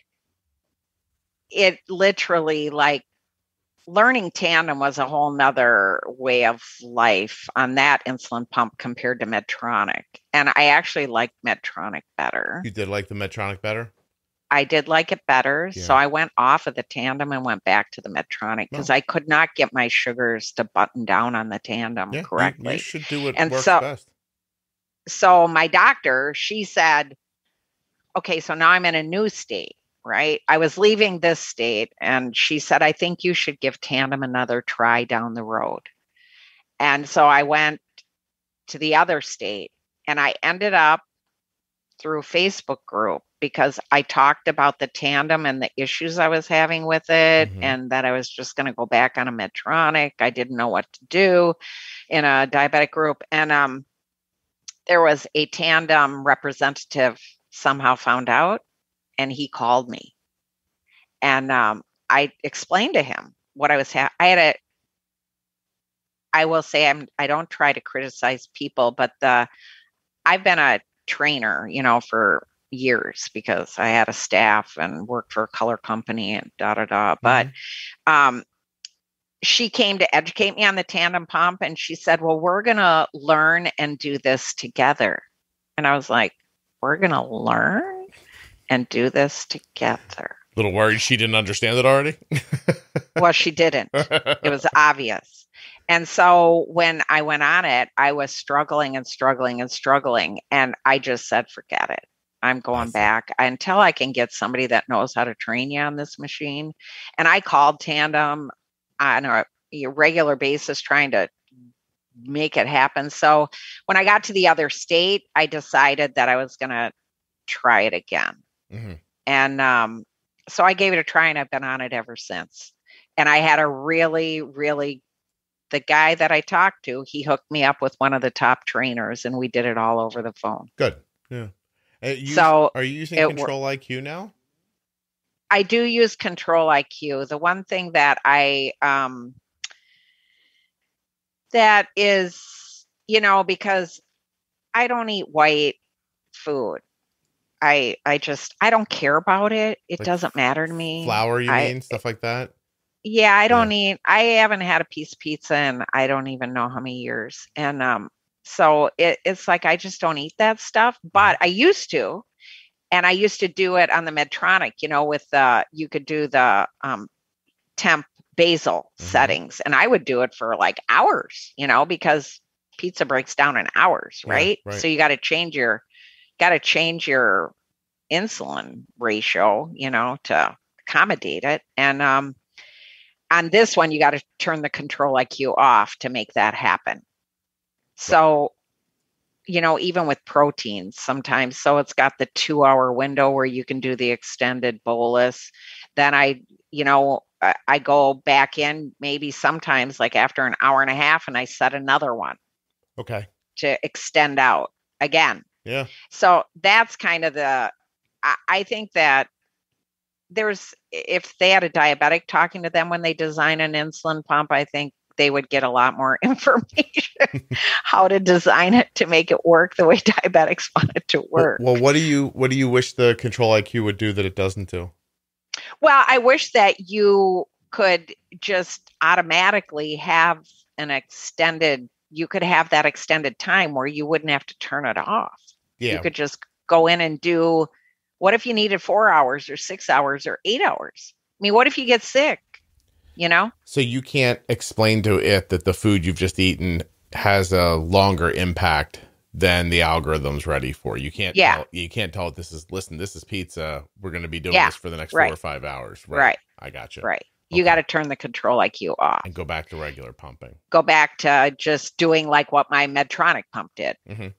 literally, like, learning tandem was a whole nother way of life on that insulin pump compared to Medtronic. And I actually liked Medtronic better. You did like the Medtronic better? I did like it better. Yeah. So I went off of the tandem and went back to the Medtronic because I could not get my sugars to button down on the tandem correctly. You should do what works best. So my doctor, she said, okay, so now I'm in a new state. Right. I was leaving this state, and she said, I think you should give tandem another try down the road. And so I went to the other state, and I ended up through a Facebook group because I talked about the tandem and the issues I was having with it, and that I was just going to go back on a Medtronic. I didn't know what to do in a diabetic group. And there was a tandem representative somehow found out. And he called me, and I explained to him what I was I will say I don't try to criticize people, but I've been a trainer, for years because I had a staff and worked for a color company and But she came to educate me on the tandem pump, and she said, well, we're going to learn and do this together. And I was like, we're going to learn and do this together. A little worried she didn't understand it already? Well, she didn't. It was obvious. And so when I went on it, I was struggling and struggling and struggling. And I just said, forget it. I'm going back until I can get somebody that knows how to train you on this machine. And I called Tandem on a regular basis trying to make it happen. So when I got to the other state, I decided that I was going to try it again. And so I gave it a try, and I've been on it ever since. And I had a really, really, the guy that I talked to, he hooked me up with one of the top trainers, and we did it all over the phone. Good. Yeah. Are you using Control IQ now? I do use Control IQ. The one thing that that is because I don't eat white food. I don't care about it. It Like doesn't matter to me. Flour, you mean? Stuff like that? Yeah, I don't Yeah. eat, I haven't had a piece of pizza in I don't even know how many years. And so it's like I just don't eat that stuff, but I used to. And I used to do it on the Medtronic, with you could do the temp basal settings. And I would do it for like hours, because pizza breaks down in hours, Yeah, right? right. So you got to change your insulin ratio, to accommodate it. And on this one, you got to turn the control IQ off to make that happen. So, even with proteins sometimes, so it's got the 2-hour window where you can do the extended bolus. Then I go back in maybe sometimes like after an hour and a half and I set another one. Okay. To extend out again. Yeah. So that's kind of I think that if they had a diabetic talking to them when they design an insulin pump, I think they would get a lot more information how to design it to make it work the way diabetics want it to work. Well, what do you wish the Control IQ would do that it doesn't do? Well, I wish that you could just automatically have you could have that extended time where you wouldn't have to turn it off. Yeah. You could just go in and do, what if you needed 4 hours or 6 hours or 8 hours? I mean, what if you get sick? So you can't explain to it that the food you've just eaten has a longer impact than the algorithm's ready for. You can't tell it this is pizza. We're going to be doing this for the next 4 or 5 hours. Right. I got you. Right. Okay. You got to turn the control IQ off. And go back to regular pumping. Go back to just doing like what my Medtronic pump did, Okay.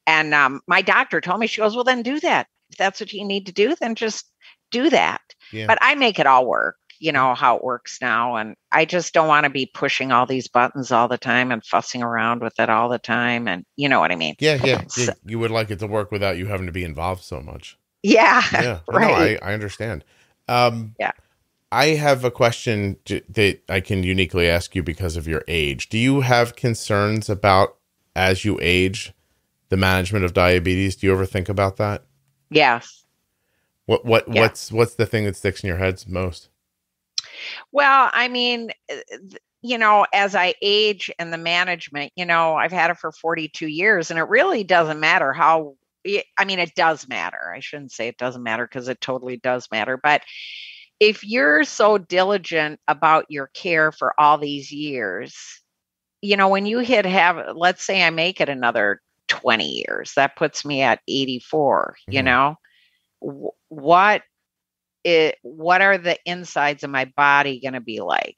And my doctor told me, she goes, well, then do that. If that's what you need to do, then just do that. Yeah. But I make it all work. How it works now. And I just don't want to be pushing all these buttons all the time and fussing around with it all the time. And you know what I mean? Yeah. So, you would like it to work without you having to be involved so much. Yeah. Yeah. Right. No, I understand. Yeah. I have a question that I can uniquely ask you because of your age. Do you have concerns about, as you age, the management of diabetes? Do you ever think about that? Yes. What's the thing that sticks in your head most? Well, I mean, as I age and the management, I've had it for 42 years and it really doesn't matter it does matter. I shouldn't say it doesn't matter because it totally does matter. But if you're so diligent about your care for all these years, when you let's say I make it another 20 years, that puts me at 84, what are the insides of my body going to be like?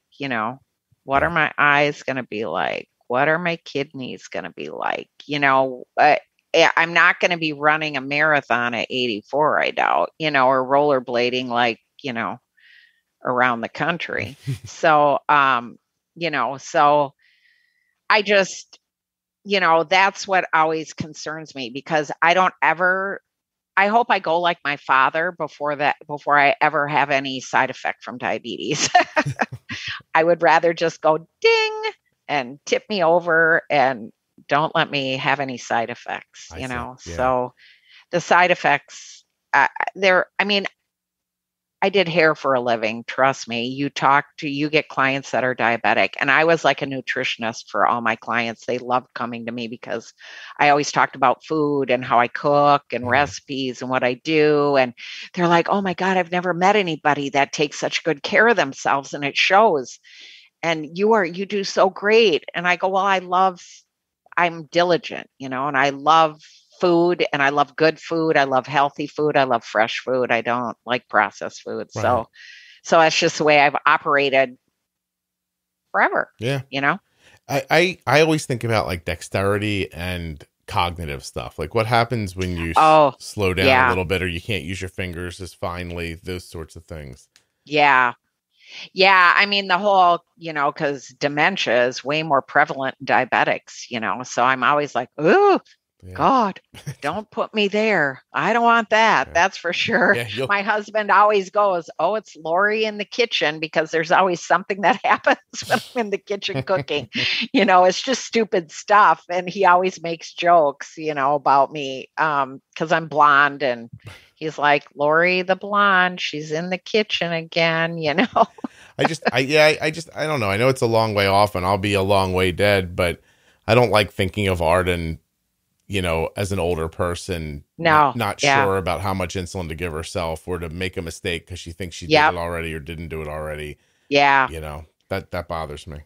What are my eyes going to be like? What are my kidneys going to be like? I'm not going to be running a marathon at 84, I doubt, or rollerblading like, around the country. So, so I just, that's what always concerns me because I hope I go like my father before I ever have any side effect from diabetes. I would rather just go ding and tip me over and don't let me have any side effects, Yeah. So the side effects, I did hair for a living. Trust me, you get clients that are diabetic. And I was like a nutritionist for all my clients. They loved coming to me because I always talked about food and how I cook and recipes and what I do. And they're like, oh my God, I've never met anybody that takes such good care of themselves. And it shows. And you do so great. And I go, well, I'm diligent, and I love food and I love good food. I love healthy food. I love fresh food. I don't like processed food. Right. So that's just the way I've operated forever. Yeah. I always think about like dexterity and cognitive stuff. Like what happens when you slow down a little bit or you can't use your fingers as finely, those sorts of things. Yeah. Yeah. I mean, the whole, because dementia is way more prevalent in diabetics, so I'm always like, ooh, God, don't put me there. I don't want that. Yeah. That's for sure. Yeah, my husband always goes, oh, it's Lori in the kitchen, because there's always something that happens when I'm in the kitchen cooking. It's just stupid stuff. And he always makes jokes, about me because I'm blonde. And he's like, Lori, the blonde, she's in the kitchen again, I don't know. I know it's a long way off and I'll be a long way dead, but I don't like thinking of Arden, as an older person, not sure about how much insulin to give herself, or to make a mistake because she thinks she did it already or didn't do it already. Yeah. That bothers me.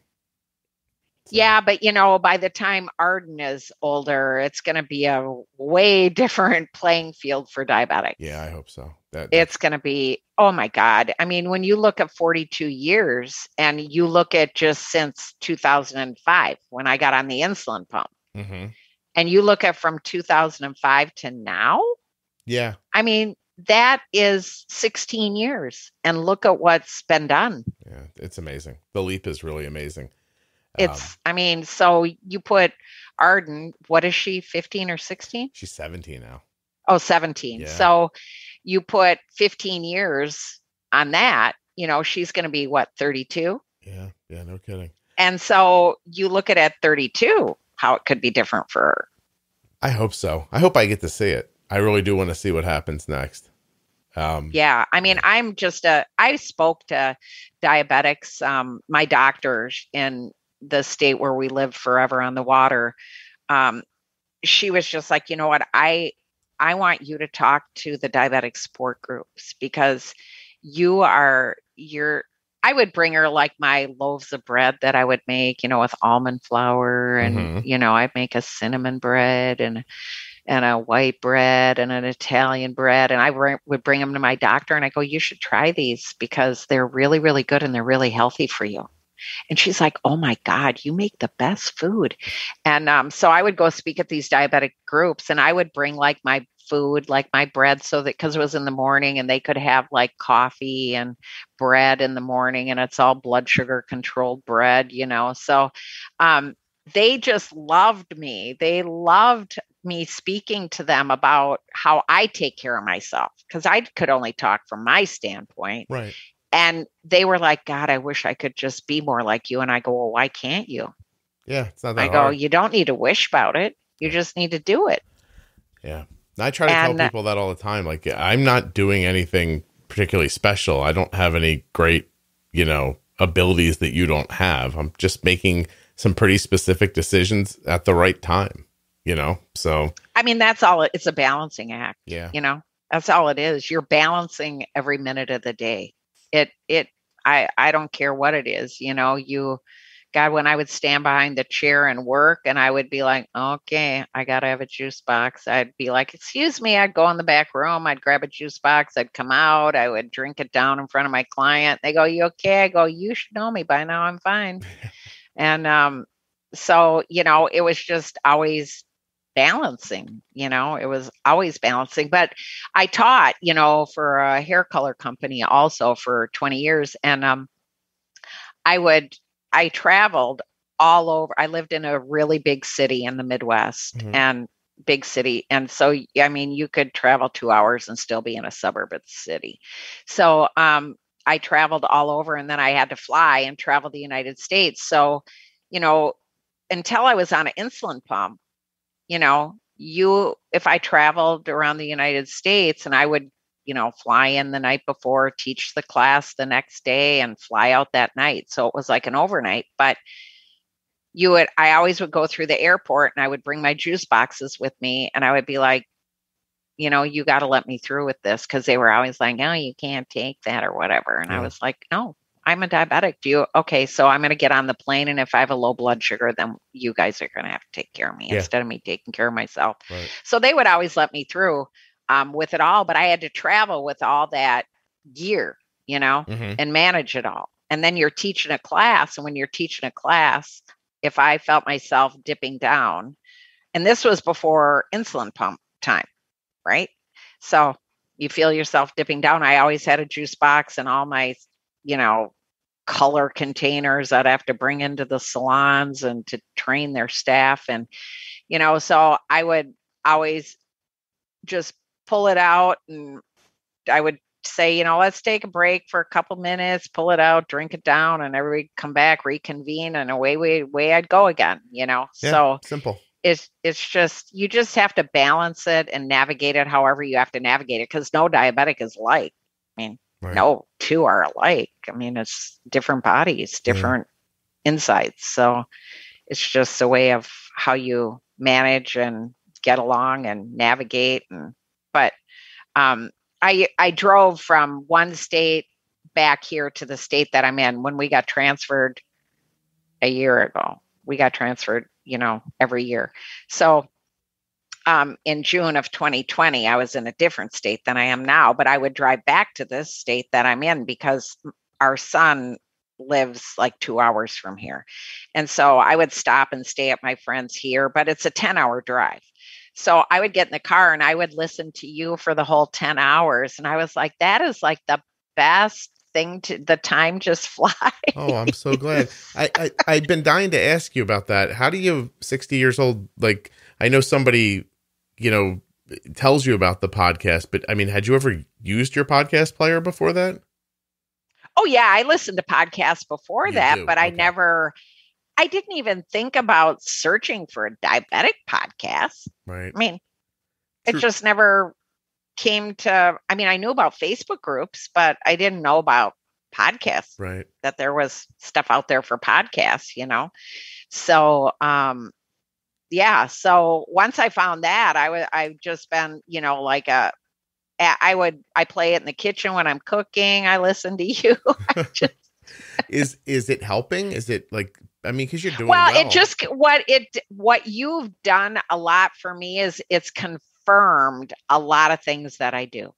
So. Yeah. But, by the time Arden is older, it's going to be a way different playing field for diabetics. Yeah, I hope so. It's going to be, oh my God. I mean, when you look at 42 years and you look at just since 2005, when I got on the insulin pump, and you look at from 2005 to now. Yeah. I mean, that is 16 years. And look at what's been done. Yeah, it's amazing. The leap is really amazing. So you put Arden, what is she, 15 or 16? She's 17 now. Oh, 17. Yeah. So you put 15 years on that, she's going to be what, 32? Yeah, no kidding. And so you look at 32, how it could be different for her. I hope so. I hope I get to see it. I really do want to see what happens next. Yeah. I mean, I spoke to diabetics, my doctors in the state where we lived forever on the water. She was just like, you know what? I want you to talk to the diabetic support groups, because I would bring her like my loaves of bread that I would make, with almond flour, and, I'd make a cinnamon bread and a white bread and an Italian bread. And I would bring them to my doctor and I go, you should try these because they're really, really good and they're really healthy for you. And she's like, oh my God, you make the best food. And so I would go speak at these diabetic groups and I would bring like my food, like my bread, so that, because it was in the morning and they could have like coffee and bread in the morning, and it's all blood sugar controlled bread, So they just loved me. They loved me speaking to them about how I take care of myself, because I could only talk from my standpoint. Right. And they were like, God, I wish I could just be more like you. And I go, well, why can't you? Yeah, it's not that hard. I go, you don't need to wish about it. You just need to do it. Yeah. I try to tell people that all the time. Like, I'm not doing anything particularly special. I don't have any great, abilities that you don't have. I'm just making some pretty specific decisions at the right time, So, I mean, that's all. It's a balancing act. Yeah. That's all it is. You're balancing every minute of the day. I don't care what it is, God, when I would stand behind the chair and work and I would be like, okay, I got to have a juice box. I'd be like, excuse me. I'd go in the back room. I'd grab a juice box. I'd come out. I would drink it down in front of my client. They go, you okay? I go, you should know me by now. I'm fine. And so, it was just always balancing, it was always balancing. But I taught, for a hair color company also for 20 years. And I traveled all over. I lived in a really big city in the Midwest and big city. And so, I mean, you could travel 2 hours and still be in a suburb of the city. So I traveled all over, and then I had to fly and travel the United States. So, until I was on an insulin pump, if I traveled around the United States and I would, fly in the night before, teach the class the next day and fly out that night. So it was like an overnight, but I always would go through the airport and I would bring my juice boxes with me and I would be like, you got to let me through with this. Cause they were always like, no, you can't take that or whatever. And I was like, no, I'm a diabetic. Okay. So I'm going to get on the plane. And if I have a low blood sugar, then you guys are going to have to take care of me instead of me taking care of myself. Right. So they would always let me through with it all, but I had to travel with all that gear, and manage it all. And then you're teaching a class. And when you're teaching a class, if I felt myself dipping down, and this was before insulin pump time, right? So you feel yourself dipping down. I always had a juice box and all my, color containers I'd have to bring into the salons and to train their staff. And, so I would always just pull it out, and I would say, let's take a break for a couple minutes, pull it out, drink it down, and everybody come back, reconvene, and away I'd go again, Yeah, so simple. It's just, you just have to balance it and navigate it however you have to navigate it, because no diabetic is alike. I mean, Right. no two are alike. I mean, it's different bodies, different insights. So it's just a way of how you manage and get along and navigate. But I drove from one state back here to the state that I'm in when we got transferred a year ago. We got transferred, every year. So in June of 2020, I was in a different state than I am now, but I would drive back to this state that I'm in because our son lives like 2 hours from here. And so I would stop and stay at my friend's here, but it's a 10-hour drive. So I would get in the car and I would listen to you for the whole 10 hours. And I was like, that is like the best thing, the time just flies. Oh, I'm so glad. I've been dying to ask you about that. How do you, 60 years old, like, I know somebody, tells you about the podcast, but I mean, had you ever used your podcast player before that? Oh yeah, I listened to podcasts before that, but Okay. I didn't even think about searching for a diabetic podcast. Right. I mean, True. it just never came to, I knew about Facebook groups, but I didn't know about podcasts, Right. that there was stuff out there for podcasts, So, yeah. So once I found that, I've just been, I play it in the kitchen when I'm cooking. I listen to you. Is it helping? Is it like, because you're doing well. It just, what you've done a lot for me is it's confirmed a lot of things that I do.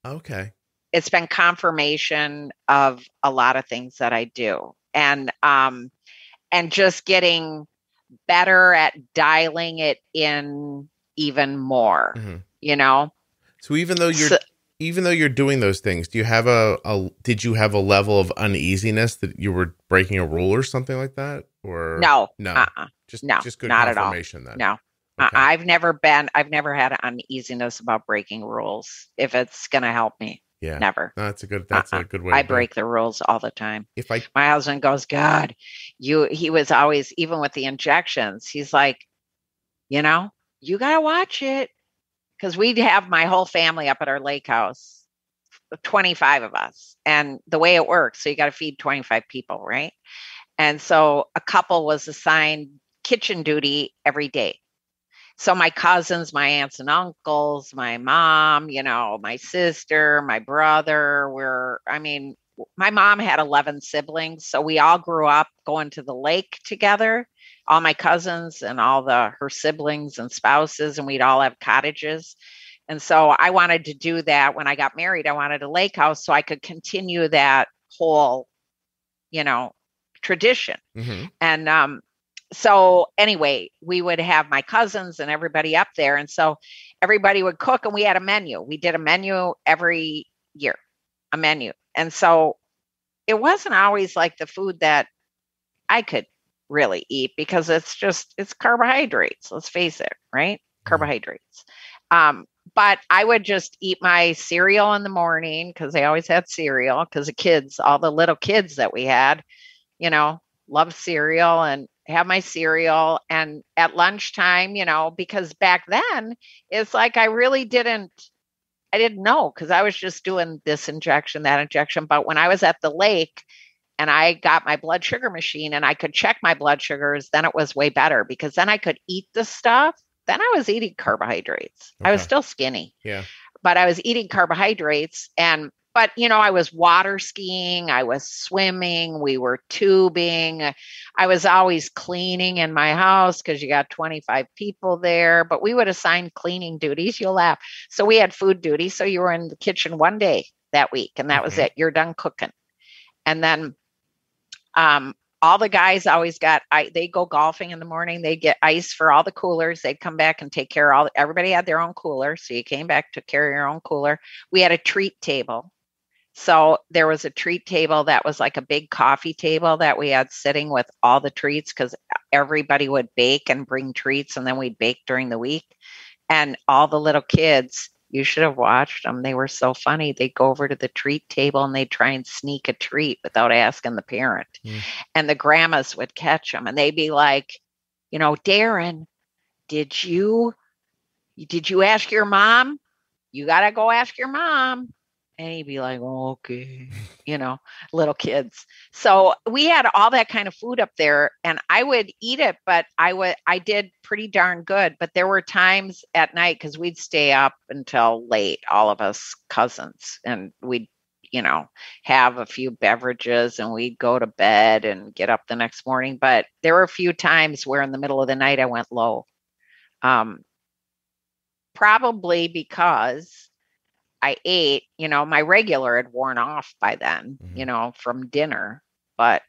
Okay. It's been confirmation of a lot of things that I do. And just getting better at dialing it in even more, Mm-hmm. So even though you're doing those things, do you have did you have a level of uneasiness that you were breaking a rule or something like that? Or no, just good not confirmation at all. then. No. Okay. I've never had uneasiness about breaking rules. If it's going to help me. Yeah. Never. No, that's a good way. I break the rules all the time. My husband goes, God, he was always, even with the injections, he's like, you got to watch it. Because we'd have my whole family up at our lake house, 25 of us. And the way it works, so you got to feed 25 people, right? And so a couple was assigned kitchen duty every day. So my cousins, my aunts and uncles, my mom, my sister, my brother, my mom had 11 siblings. So we all grew up going to the lake together, all my cousins and all her siblings and spouses, and we'd all have cottages. And so I wanted to do that when I got married. I wanted a lake house so I could continue that whole, tradition. Mm-hmm. And, so anyway, we would have my cousins and everybody up there. And so everybody would cook and we had a menu. We did a menu every year, a menu. And so it wasn't always like the food that I could really eat because it's carbohydrates. Let's face it, right? Carbohydrates. But I would just eat my cereal in the morning because they always had cereal because the kids, all the little kids that we had, loved cereal and have my cereal. And at lunchtime, because back then it's like I didn't know because I was just doing this injection, that injection. But when I was at the lake and I got my blood sugar machine and I could check my blood sugars, then it was way better because then I could eat the stuff. Then I was eating carbohydrates. Okay. I was still skinny. Yeah. But I was eating carbohydrates but I was water skiing, I was swimming, we were tubing. I was always cleaning in my house because you got 25 people there, but we would assign cleaning duties. You'll laugh. So we had food duty. So you were in the kitchen one day that week and that was it. You're done cooking. And then all the guys always they go golfing in the morning. They get ice for all the coolers. They'd come back and take care of everybody had their own cooler. So you came back to carry your own cooler. We had a treat table. So there was a treat table that was like a big coffee table that we had sitting with all the treats because everybody would bake and bring treats and then we'd bake during the week And all the little kids, you should have watched them. They were so funny. They'd go over to the treat table and they'd try and sneak a treat without asking the parent. And the grandmas would catch them and they'd be like, Darren, did you ask your mom? You got to go ask your mom. And he'd be like, oh, okay, little kids. So we had all that kind of food up there and I would eat it, but I did pretty darn good. But there were times at night because we'd stay up until late, all of us cousins, and we'd, have a few beverages and we'd go to bed and get up the next morning. But there were a few times where in the middle of the night I went low. Probably because I ate, my regular had worn off by then, from dinner, but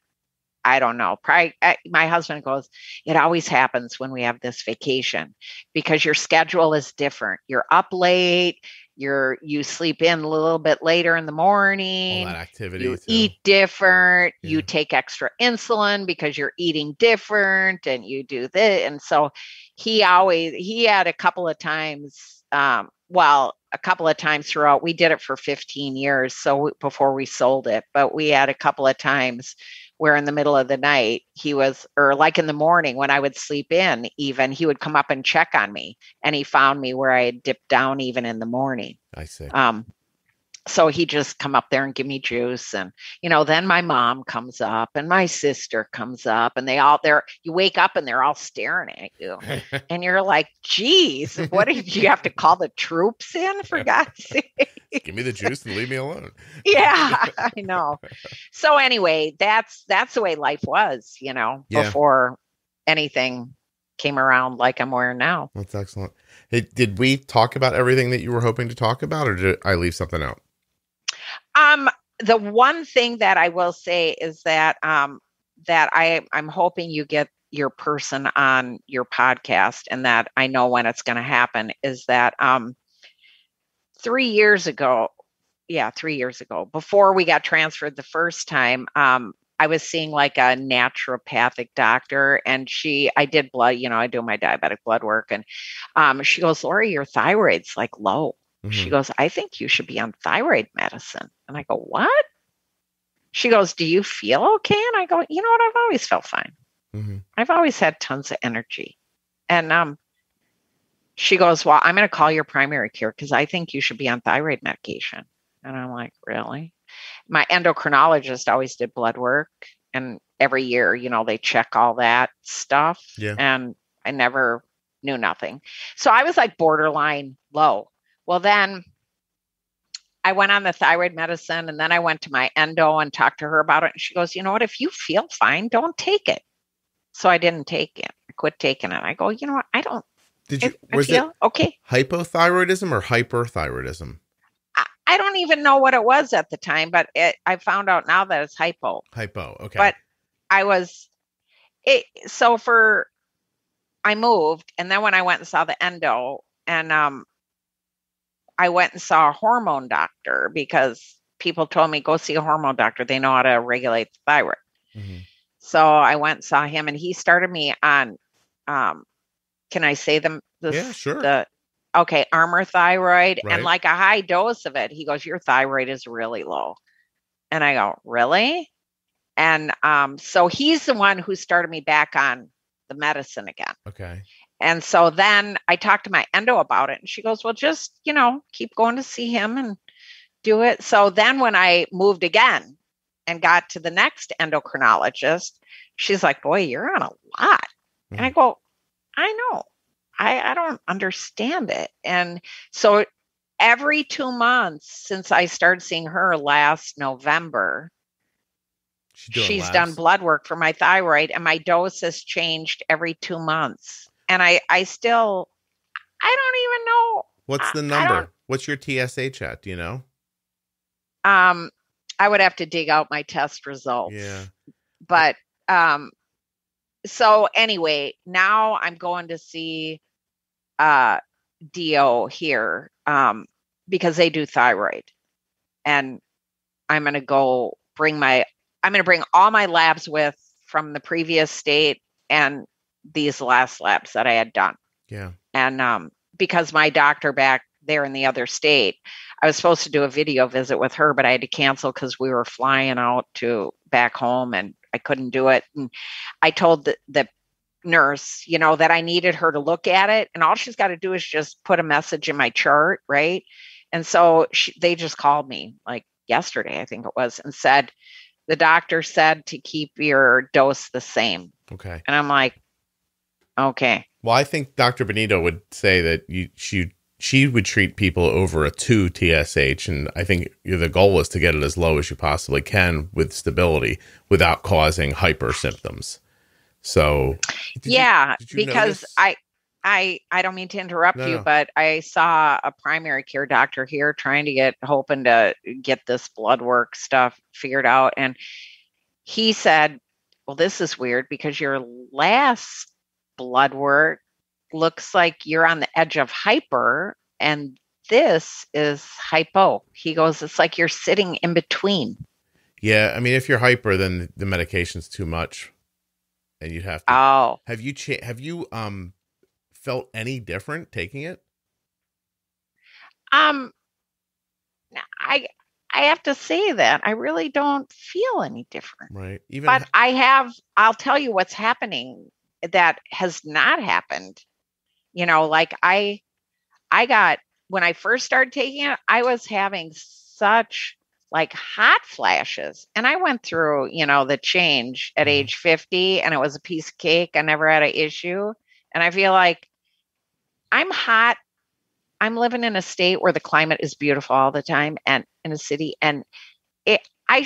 I don't know. Probably, my husband goes, it always happens when we have this vacation because your schedule is different. You're up late, you sleep in a little bit later in the morning, all that activity, you eat different, you take extra insulin because you're eating different and you do this. And so he had a couple of times, a couple of times throughout, we did it for 15 years. So before we sold it, but we had a couple of times where in the middle of the night or like in the morning when I would sleep in, even he would come up and check on me and he found me where I had dipped down even in the morning. I see. So he just come up there and give me juice. And, then my mom comes up and my sister comes up and you wake up and they're all staring at you and you're like, geez, what did you have to call the troops in for God's sake? Give me the juice and leave me alone. Yeah, I know. So anyway, that's the way life was, before anything came around like I'm wearing now. That's excellent. Hey, did we talk about everything that you were hoping to talk about or did I leave something out? The one thing that I will say is that that I'm hoping you get your person on your podcast, and that I know when it's going to happen is that 3 years ago, before we got transferred the first time, I was seeing like a naturopathic doctor, and I did blood, I do my diabetic blood work, and she goes, Lori, your thyroid's like low. She goes, I think you should be on thyroid medicine. And I go, what? She goes, do you feel okay? And I go, you know what? I've always felt fine. I've always had tons of energy. And she goes, well, I'm going to call your primary care because I think you should be on thyroid medication. And I'm like, really? My endocrinologist always did blood work. And every year, they check all that stuff. Yeah. And I never knew nothing. So I was like borderline low. Well, then I went on the thyroid medicine and then I went to my endo and talked to her about it. And she goes, you know what, if you feel fine, don't take it. So I didn't take it. I quit taking it. I go, you know what, I don't. Was it okay? Hypothyroidism or hyperthyroidism? I don't even know what it was at the time, but I found out now that it's hypo. Hypo, okay. But I moved, and then when I went and saw the endo, and I went and saw a hormone doctor because people told me, go see a hormone doctor. They know how to regulate the thyroid. So I went and saw him, and he started me on, can I say them? Yeah, sure. Armor thyroid, right. And like a high dose of it. He goes, your thyroid is really low. And I go, really? And so he's the one who started me back on the medicine again. Okay. And so then I talked to my endo about it, and she goes, well, just, keep going to see him and do it. So then when I moved again and got to the next endocrinologist, she's like, boy, you're on a lot. And I go, I know, I don't understand it. And so every 2 months since I started seeing her last November, she's done blood work for my thyroid, and my dose has changed every 2 months. And I don't even know. What's the number? What's your TSH at? Do you know? I would have to dig out my test results. Yeah. But so anyway, now I'm going to see DO here because they do thyroid. And I'm going to bring all my labs from the previous state and these last labs that I had done. Yeah. And because my doctor back there in the other state, I was supposed to do a video visit with her, but I had to cancel because we were flying out to back home and I couldn't do it. And I told the nurse, that I needed her to look at it. And all she's got to do is just put a message in my chart. Right. And so they just called me like yesterday, I think it was, and said, the doctor said to keep your dose the same. Okay. And I'm like, okay. Well, I think Dr. Benito would say that she would treat people over a 2 TSH, and I think the goal is to get it as low as you possibly can with stability without causing hyper symptoms. So did you because notice? I don't mean to interrupt you, but I saw a primary care doctor here hoping to get this blood work stuff figured out. And he said, well, this is weird because your last blood work looks like you're on the edge of hyper and this is hypo. He goes, it's like you're sitting in between. Yeah. I mean, if you're hyper, then the medication's too much and you'd have to. Have you felt any different taking it? I have to say that I really don't feel any different. Right. But I'll tell you what's happening that has not happened. Like I got, when I first started taking it, I was having such like hot flashes, and I went through, the change at age 50 and it was a piece of cake. I never had an issue. And I feel like I'm hot. I'm living in a state where the climate is beautiful all the time and in a city, and I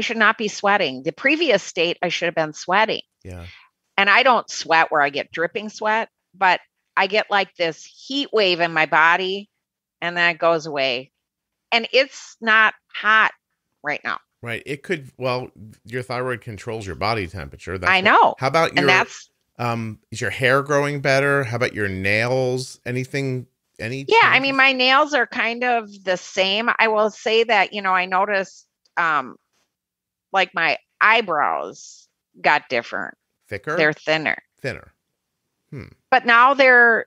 should not be sweating. The previous state, I should have been sweating. Yeah. And I don't sweat where I get dripping sweat, but I get like this heat wave in my body and then it goes away. And it's not hot right now. Right. It could, your thyroid controls your body temperature. I know. How about is your hair growing better? How about your nails? Anything? Yeah. Changes? I mean, my nails are kind of the same. I will say that, I noticed, like my eyebrows got different. Thicker? They're thinner. But now they're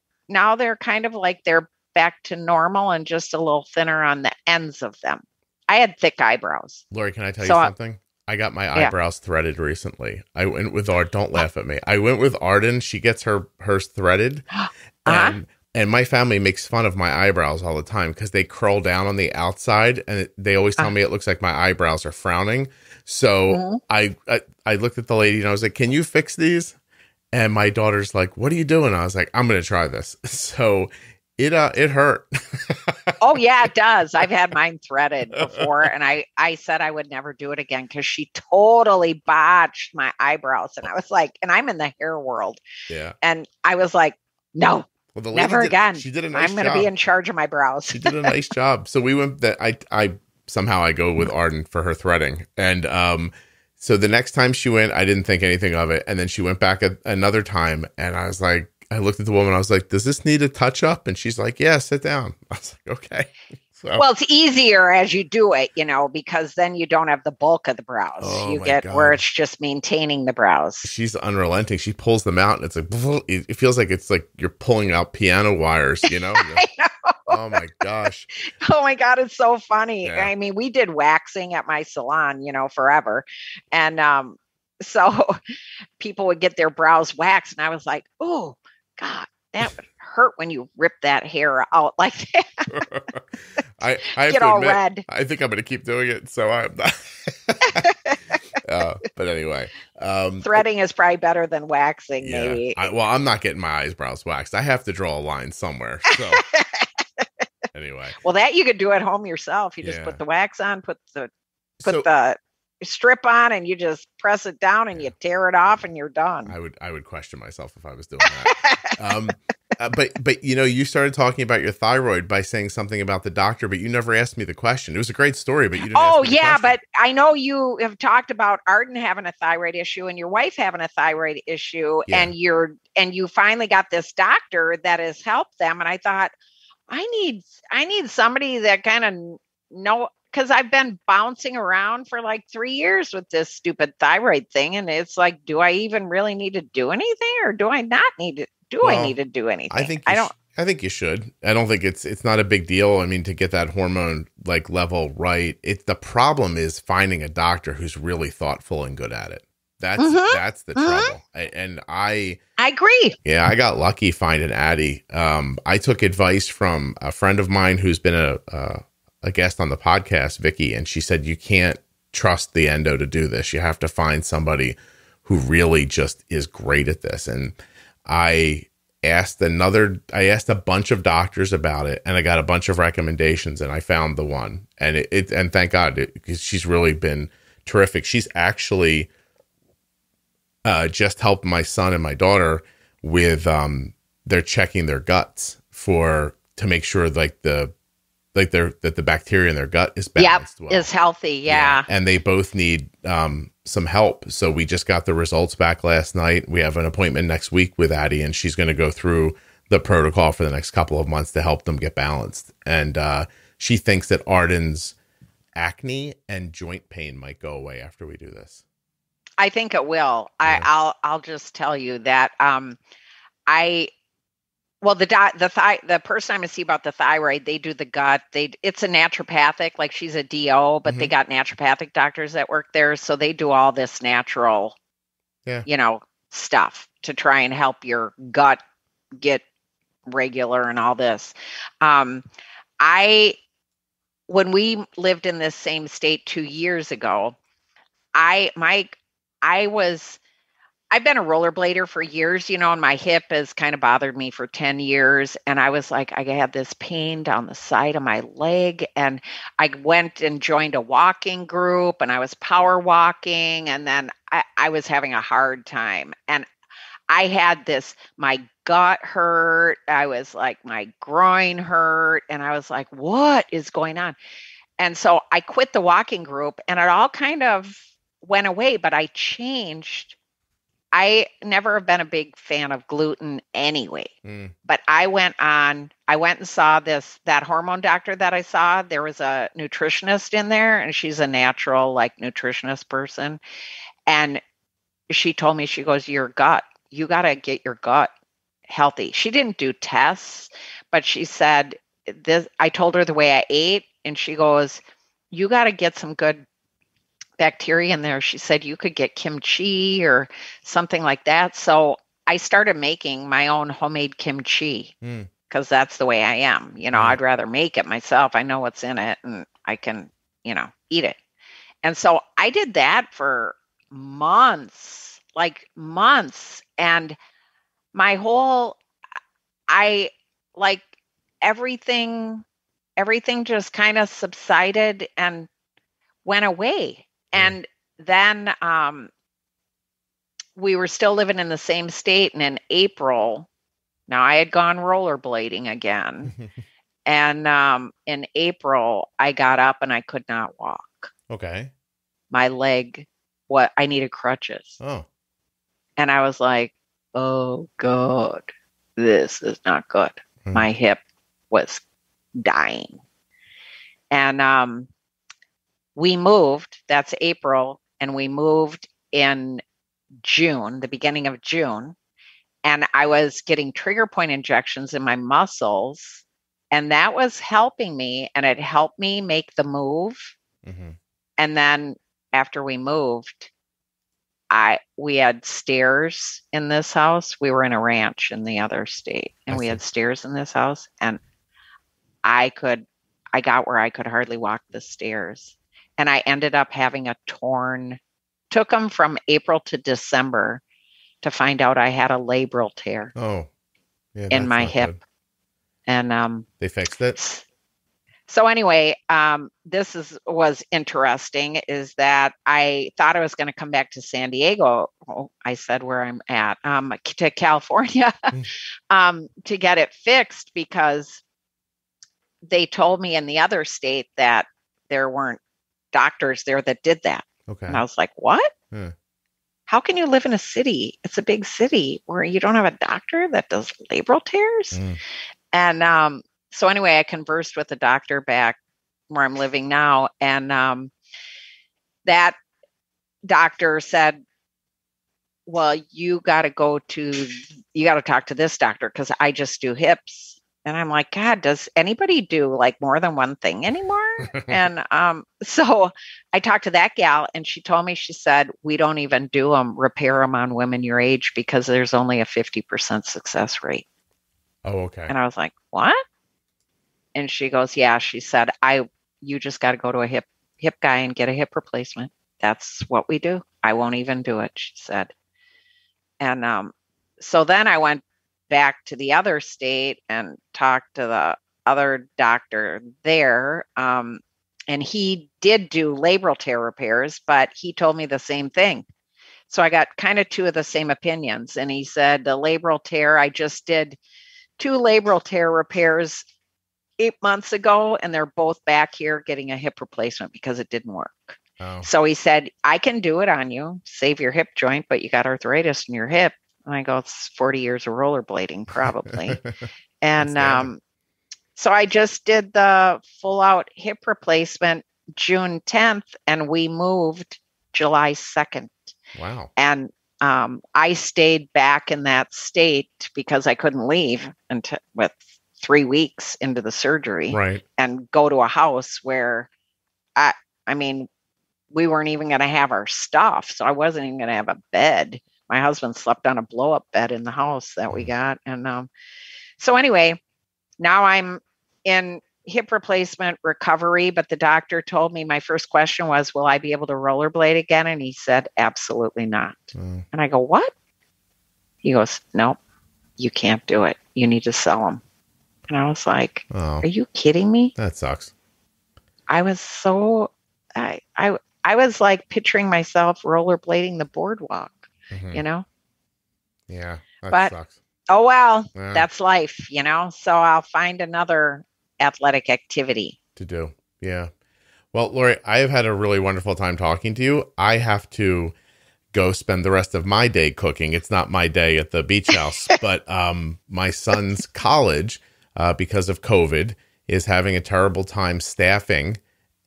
kind of like they're back to normal and just a little thinner on the ends of them. I had thick eyebrows. Lori, can I tell you something? I got my eyebrows threaded recently. I went with don't laugh at me. I went with Arden. She gets hers threaded. And my family makes fun of my eyebrows all the time because they curl down on the outside, and they always tell me it looks like my eyebrows are frowning. So I looked at the lady and I was like, "Can you fix these?" And my daughter's like, "What are you doing?" I was like, "I'm going to try this." So it hurt. Oh yeah, it does. I've had mine threaded before, and I said I would never do it again because she totally botched my eyebrows, and I was like, and I'm in the hair world, and I was like, no. Well, the lady never again. She did a nice job. I'm going to be in charge of my brows. She did a nice job. So we went that I somehow go with Arden for her threading. And so the next time she went, I didn't think anything of it. And then she went back another time, and I was like, I looked at the woman, I was like, does this need a touch up? And she's like, yeah, sit down. I was like, okay. So. Well, it's easier as you do it, because then you don't have the bulk of the brows. You get where it's just maintaining the brows. She's unrelenting. She pulls them out, and it's like, it feels like it's like you're pulling out piano wires, I know. Oh my gosh. Oh my God, it's so funny. Yeah. I mean, we did waxing at my salon, forever. And so people would get their brows waxed, and I was like, oh God, that would hurt when you rip that hair out like that. I get all red. I think I'm going to keep doing it. So I'm not. But anyway, threading is probably better than waxing. Yeah, maybe. I'm not getting my eyebrows waxed. I have to draw a line somewhere. So anyway, well, that you could do at home yourself. You just put the wax on, put the strip on, and you just press it down and you tear it off and you're done. I would question myself if I was doing that. But you started talking about your thyroid by saying something about the doctor, but you never asked me the question. It was a great story, but you didn't ask me the question. But I know you have talked about Arden having a thyroid issue and your wife having a thyroid issue, and you finally got this doctor that has helped them. And I thought, I need somebody that kind of know, because I've been bouncing around for like 3 years with this stupid thyroid thing. And it's like, do I even really need to do anything, or do I not need to? I need to do anything? I think you should. I don't think it's not a big deal. I mean, to get that hormone like level right, the problem is finding a doctor who's really thoughtful and good at it. That's the trouble. I agree. Yeah, I got lucky finding Addie. I took advice from a friend of mine who's been a guest on the podcast, Vicky, and she said you can't trust the endo to do this. You have to find somebody who really just is great at this. And I asked a bunch of doctors about it, and I got a bunch of recommendations, and I found the one. And and thank God, because she's really been terrific. She's actually just helped my son and my daughter with they're checking their guts to make sure that the bacteria in their gut is balanced well. Is healthy. Yeah. And they both need some help. So we just got the results back last night. We have an appointment next week with Addie, and she's going to go through the protocol for the next couple of months to help them get balanced. And she thinks that Arden's acne and joint pain might go away after we do this. I think it will. Yeah. I'll just tell you that the person I'm going to see about the thyroid, they do the gut. It's a naturopathic, like she's a DO, but they got naturopathic doctors that work there. So they do all this natural, stuff to try and help your gut get regular and all this. When we lived in this same state 2 years ago, I've been a rollerblader for years, and my hip has kind of bothered me for 10 years. And I was like, I had this pain down the side of my leg, and I went and joined a walking group, and I was power walking, and then I was having a hard time. And I had my gut hurt. I was like, my groin hurt. And I was like, what is going on? And so I quit the walking group, and it all kind of went away, but I changed. I never have been a big fan of gluten anyway, but I went and saw that hormone doctor that I saw. There was a nutritionist in there, and she's a natural nutritionist person. And she told me, she goes, your gut, you got to get your gut healthy. She didn't do tests, but she said this. I told her the way I ate, and she goes, you got to get some good bacteria in there. She said you could get kimchi or something like that. So I started making my own homemade kimchi because that's the way I am. I'd rather make it myself. I know what's in it, and I can, eat it. And so I did that for months. And my whole, everything just kind of subsided and went away. And then we were still living in the same state. And in April, now I had gone rollerblading again. And in April, I got up and I could not walk. Okay. My leg, I needed crutches. Oh. And I was like, oh, God, this is not good. My hip was dying. And we moved, that's April, and we moved in June, the beginning of June. And I was getting trigger point injections in my muscles, and that was helping me, and it helped me make the move. And then after we moved, we had stairs in this house. We were in a ranch in the other state, and we had stairs in this house, and I got where I could hardly walk the stairs. And I ended up having took them from April to December to find out I had a labral tear in my hip. Good. And they fixed it. So anyway, this was interesting, is that I thought I was going to come back to San Diego. I said where I'm at, to California, to get it fixed, because they told me in the other state that there weren't doctors there that did that. Okay. And I was like, what? How can you live in a city? It's a big city where you don't have a doctor that does labral tears. And so anyway, I conversed with the doctor back where I'm living now. And that doctor said, well, you got to talk to this doctor, because I just do hips. And I'm like, God, does anybody do like more than one thing anymore? And so I talked to that gal and she told me, she said, we don't even do repair them on women your age because there's only a 50% success rate. Oh, okay. And I was like, what? And she goes, yeah, she said, you just got to go to a hip guy and get a hip replacement. That's what we do. I won't even do it, she said. And so then I went back to the other state and talked to the other doctor there. And he did do labral tear repairs, but he told me the same thing. So I got kind of two of the same opinions. And he said, the labral tear, I just did 2 labral tear repairs 8 months ago, and they're both back here getting a hip replacement because it didn't work. Oh. So he said, I can do it on you, save your hip joint, but you got arthritis in your hip. And I go, it's 40 years of rollerblading, probably. And so I just did the full out hip replacement June 10th, and we moved July 2nd. Wow. And I stayed back in that state because I couldn't leave until with 3 weeks into the surgery, right, and go to a house where I mean, we weren't even going to have our stuff. So I wasn't even going to have a bed. My husband slept on a blow up bed in the house that we got. And so anyway, now I'm in hip replacement recovery, but the doctor told me, my first question was, will I be able to rollerblade again? And he said, absolutely not. And I go, what? He goes, nope, you can't do it. You need to sell them. And I was like, are you kidding me? That sucks. I was so, I was like picturing myself rollerblading the boardwalk, you know? Yeah, that sucks. Oh, well, that's life, you know? So I'll find another athletic activity to do. Yeah. Well, Lori, I have had a really wonderful time talking to you. I have to go spend the rest of my day cooking. It's not my day at the beach house, but my son's college, because of COVID, is having a terrible time staffing.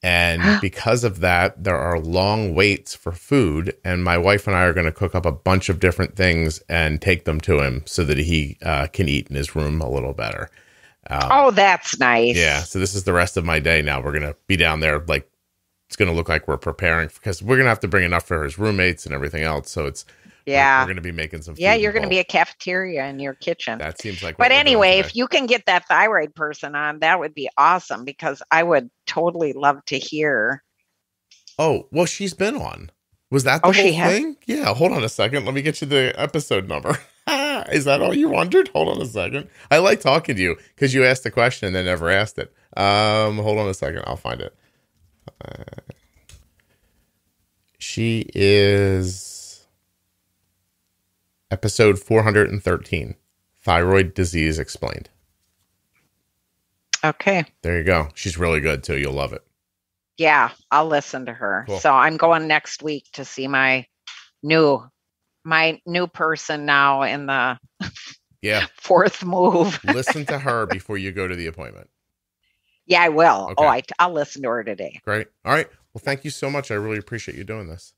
And because of that, there are long waits for food. And my wife and I are going to cook up a bunch of different things and take them to him so that he can eat in his room a little better. Oh, that's nice. Yeah. So this is the rest of my day now. We're going to be down there. Like, it's going to look like we're preparing because we're going to have to bring enough for his roommates and everything else. So it's, we're going to be making some food. Yeah, you're going to be a cafeteria in your kitchen. That seems like. But anyway, if you can get that thyroid person on, that would be awesome because I would totally love to hear. Oh, well, she's been on. Was that the whole thing? Yeah. Hold on a second. Let me get you the episode number. Is that all you wondered? Hold on a second. I like talking to you because you asked the question and then never asked it. Hold on a second. I'll find it. She is episode 413, Thyroid Disease Explained. Okay. There you go. She's really good too. You'll love it. Yeah, I'll listen to her. Cool. So I'm going next week to see my new person now in the fourth move. Listen to her before you go to the appointment. Yeah, I will. Okay. Oh, I'll listen to her today. Great. All right. Well, thank you so much. I really appreciate you doing this.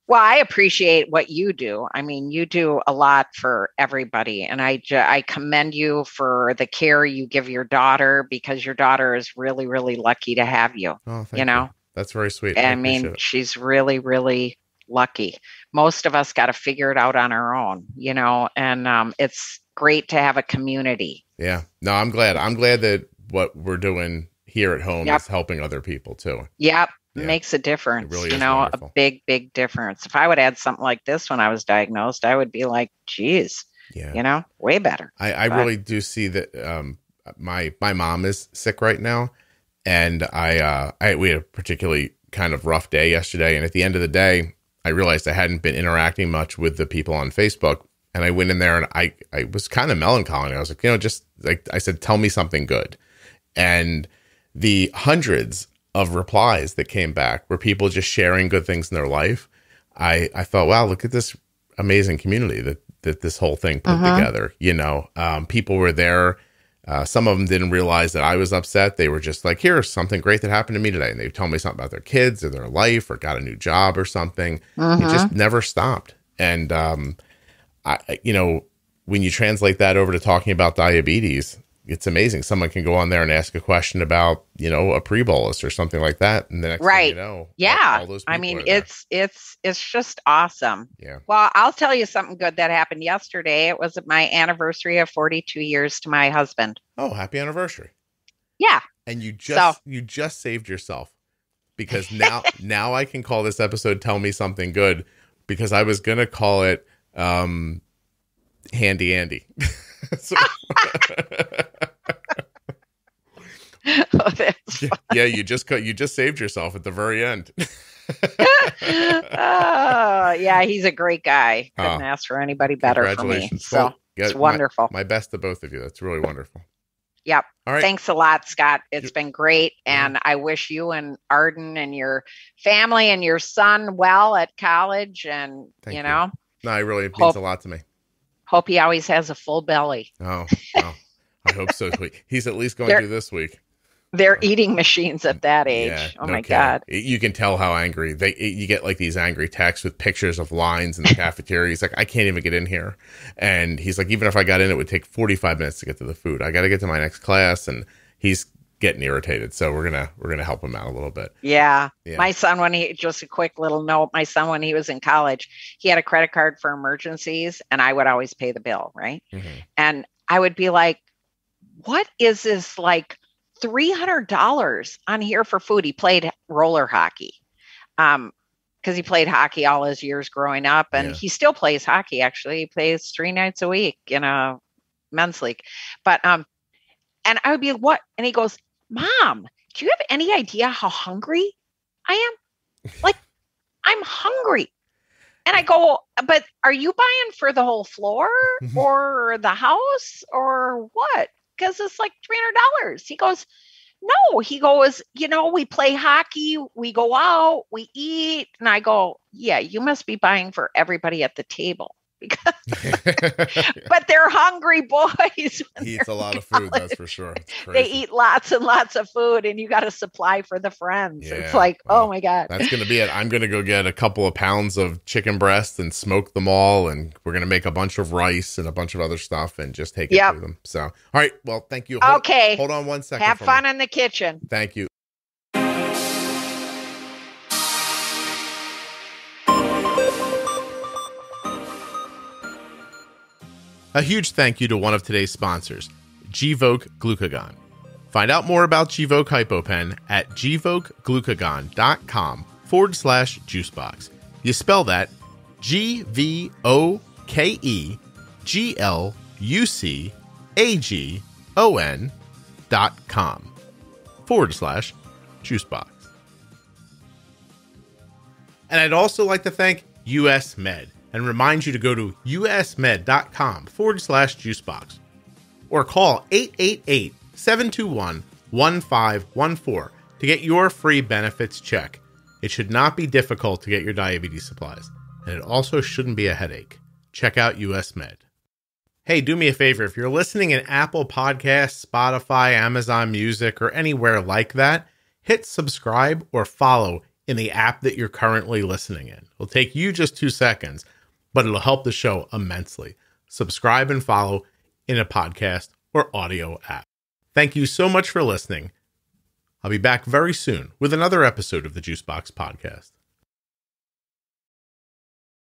Well, I appreciate what you do. I mean, you do a lot for everybody. And I commend you for the care you give your daughter because your daughter is really, really lucky to have you. Oh, thank you. That's very sweet. I mean, she's really, really lucky. Most of us got to figure it out on our own, you know, and it's great to have a community. Yeah. No, I'm glad. I'm glad that what we're doing here at home is helping other people too. Yep. Yeah. Makes a difference, really, you know, wonderful. A big, big difference. If I would add something like this when I was diagnosed, I would be like, geez, you know, way better. I really do see that my mom is sick right now. And we had a particularly kind of rough day yesterday. And at the end of the day, I realized I hadn't been interacting much with the people on Facebook. And I went in there and I was kind of melancholy. I was like, you know, just like I said, tell me something good. And the hundreds of replies that came back were people just sharing good things in their life. I thought, wow, look at this amazing community that this whole thing put together. You know, people were there. Some of them didn't realize that I was upset. They were just like, here's something great that happened to me today. And they told me something about their kids or their life or got a new job or something. It just never stopped. And, you know, when you translate that over to talking about diabetes, it's amazing. Someone can go on there and ask a question about, a pre-bolus or something like that. And the next thing you know, all those people it's just awesome. Yeah. Well, I'll tell you something good that happened yesterday. It was my anniversary of 42 years to my husband. Oh, happy anniversary. Yeah. And you just saved yourself, because now I can call this episode Tell Me Something Good, because I was going to call it Handy Andy. Yeah, you just saved yourself at the very end. Yeah, he's a great guy. Couldn't ask for anybody better for me. So it's wonderful. My best to both of you. That's really wonderful. Yep. All right. Thanks a lot, Scott. It's been great. And I wish you and Arden and your family and your son well at college. And, Thank you. No, it really means a lot to me. Hope he always has a full belly. Oh, well, I hope so. He's at least going to this week. They're eating machines at that age. Yeah, oh my God. You can tell how angry you get, like these angry texts with pictures of lines in the cafeteria. He's like, I can't even get in here. And he's like, even if I got in, it would take 45 minutes to get to the food. I got to get to my next class. And he's getting irritated. So we're going to help him out a little bit. Yeah. My son, just a quick little note, my son, when he was in college, he had a credit card for emergencies, and I would always pay the bill. Right. Mm-hmm. And I would be like, what is this, like $300 on here for food? He played roller hockey because he played hockey all his years growing up, and he still plays hockey. Actually, he plays 3 nights a week in a men's league. But and I would be, what? And he goes, Mom, do you have any idea how hungry I am? Like, I'm hungry. And I go, but are you buying for the whole floor or the house or what? Because it's like $300. He goes, no. He goes, we play hockey, we go out, we eat. And I go, yeah, you must be buying for everybody at the table. Because but they're hungry boys. He eats a lot of food, that's for sure. They eat lots and lots of food, and you got to supply for the friends. It's like, oh my God. That's going to be it. I'm going to go get a couple of pounds of chicken breasts and smoke them all, and we're going to make a bunch of rice and a bunch of other stuff and just take it to them. So, all right. Well, thank you. Hold on 1 second. Have fun in the kitchen. Thank you. A huge thank you to one of today's sponsors, Gvoke Glucagon. Find out more about Gvoke HypoPen at gvokeglucagon.com/juicebox. You spell that GVOKEGLUCAGON.com/juicebox. And I'd also like to thank US Med, and remind you to go to usmed.com/juicebox or call 888-721-1514 to get your free benefits check. It should not be difficult to get your diabetes supplies, and it also shouldn't be a headache. Check out US Med. Hey, do me a favor. If you're listening in Apple Podcasts, Spotify, Amazon Music, or anywhere like that, hit subscribe or follow in the app that you're currently listening in. It'll take you just 2 seconds, but it'll help the show immensely. Subscribe and follow in a podcast or audio app. Thank you so much for listening. I'll be back very soon with another episode of the Juicebox Podcast.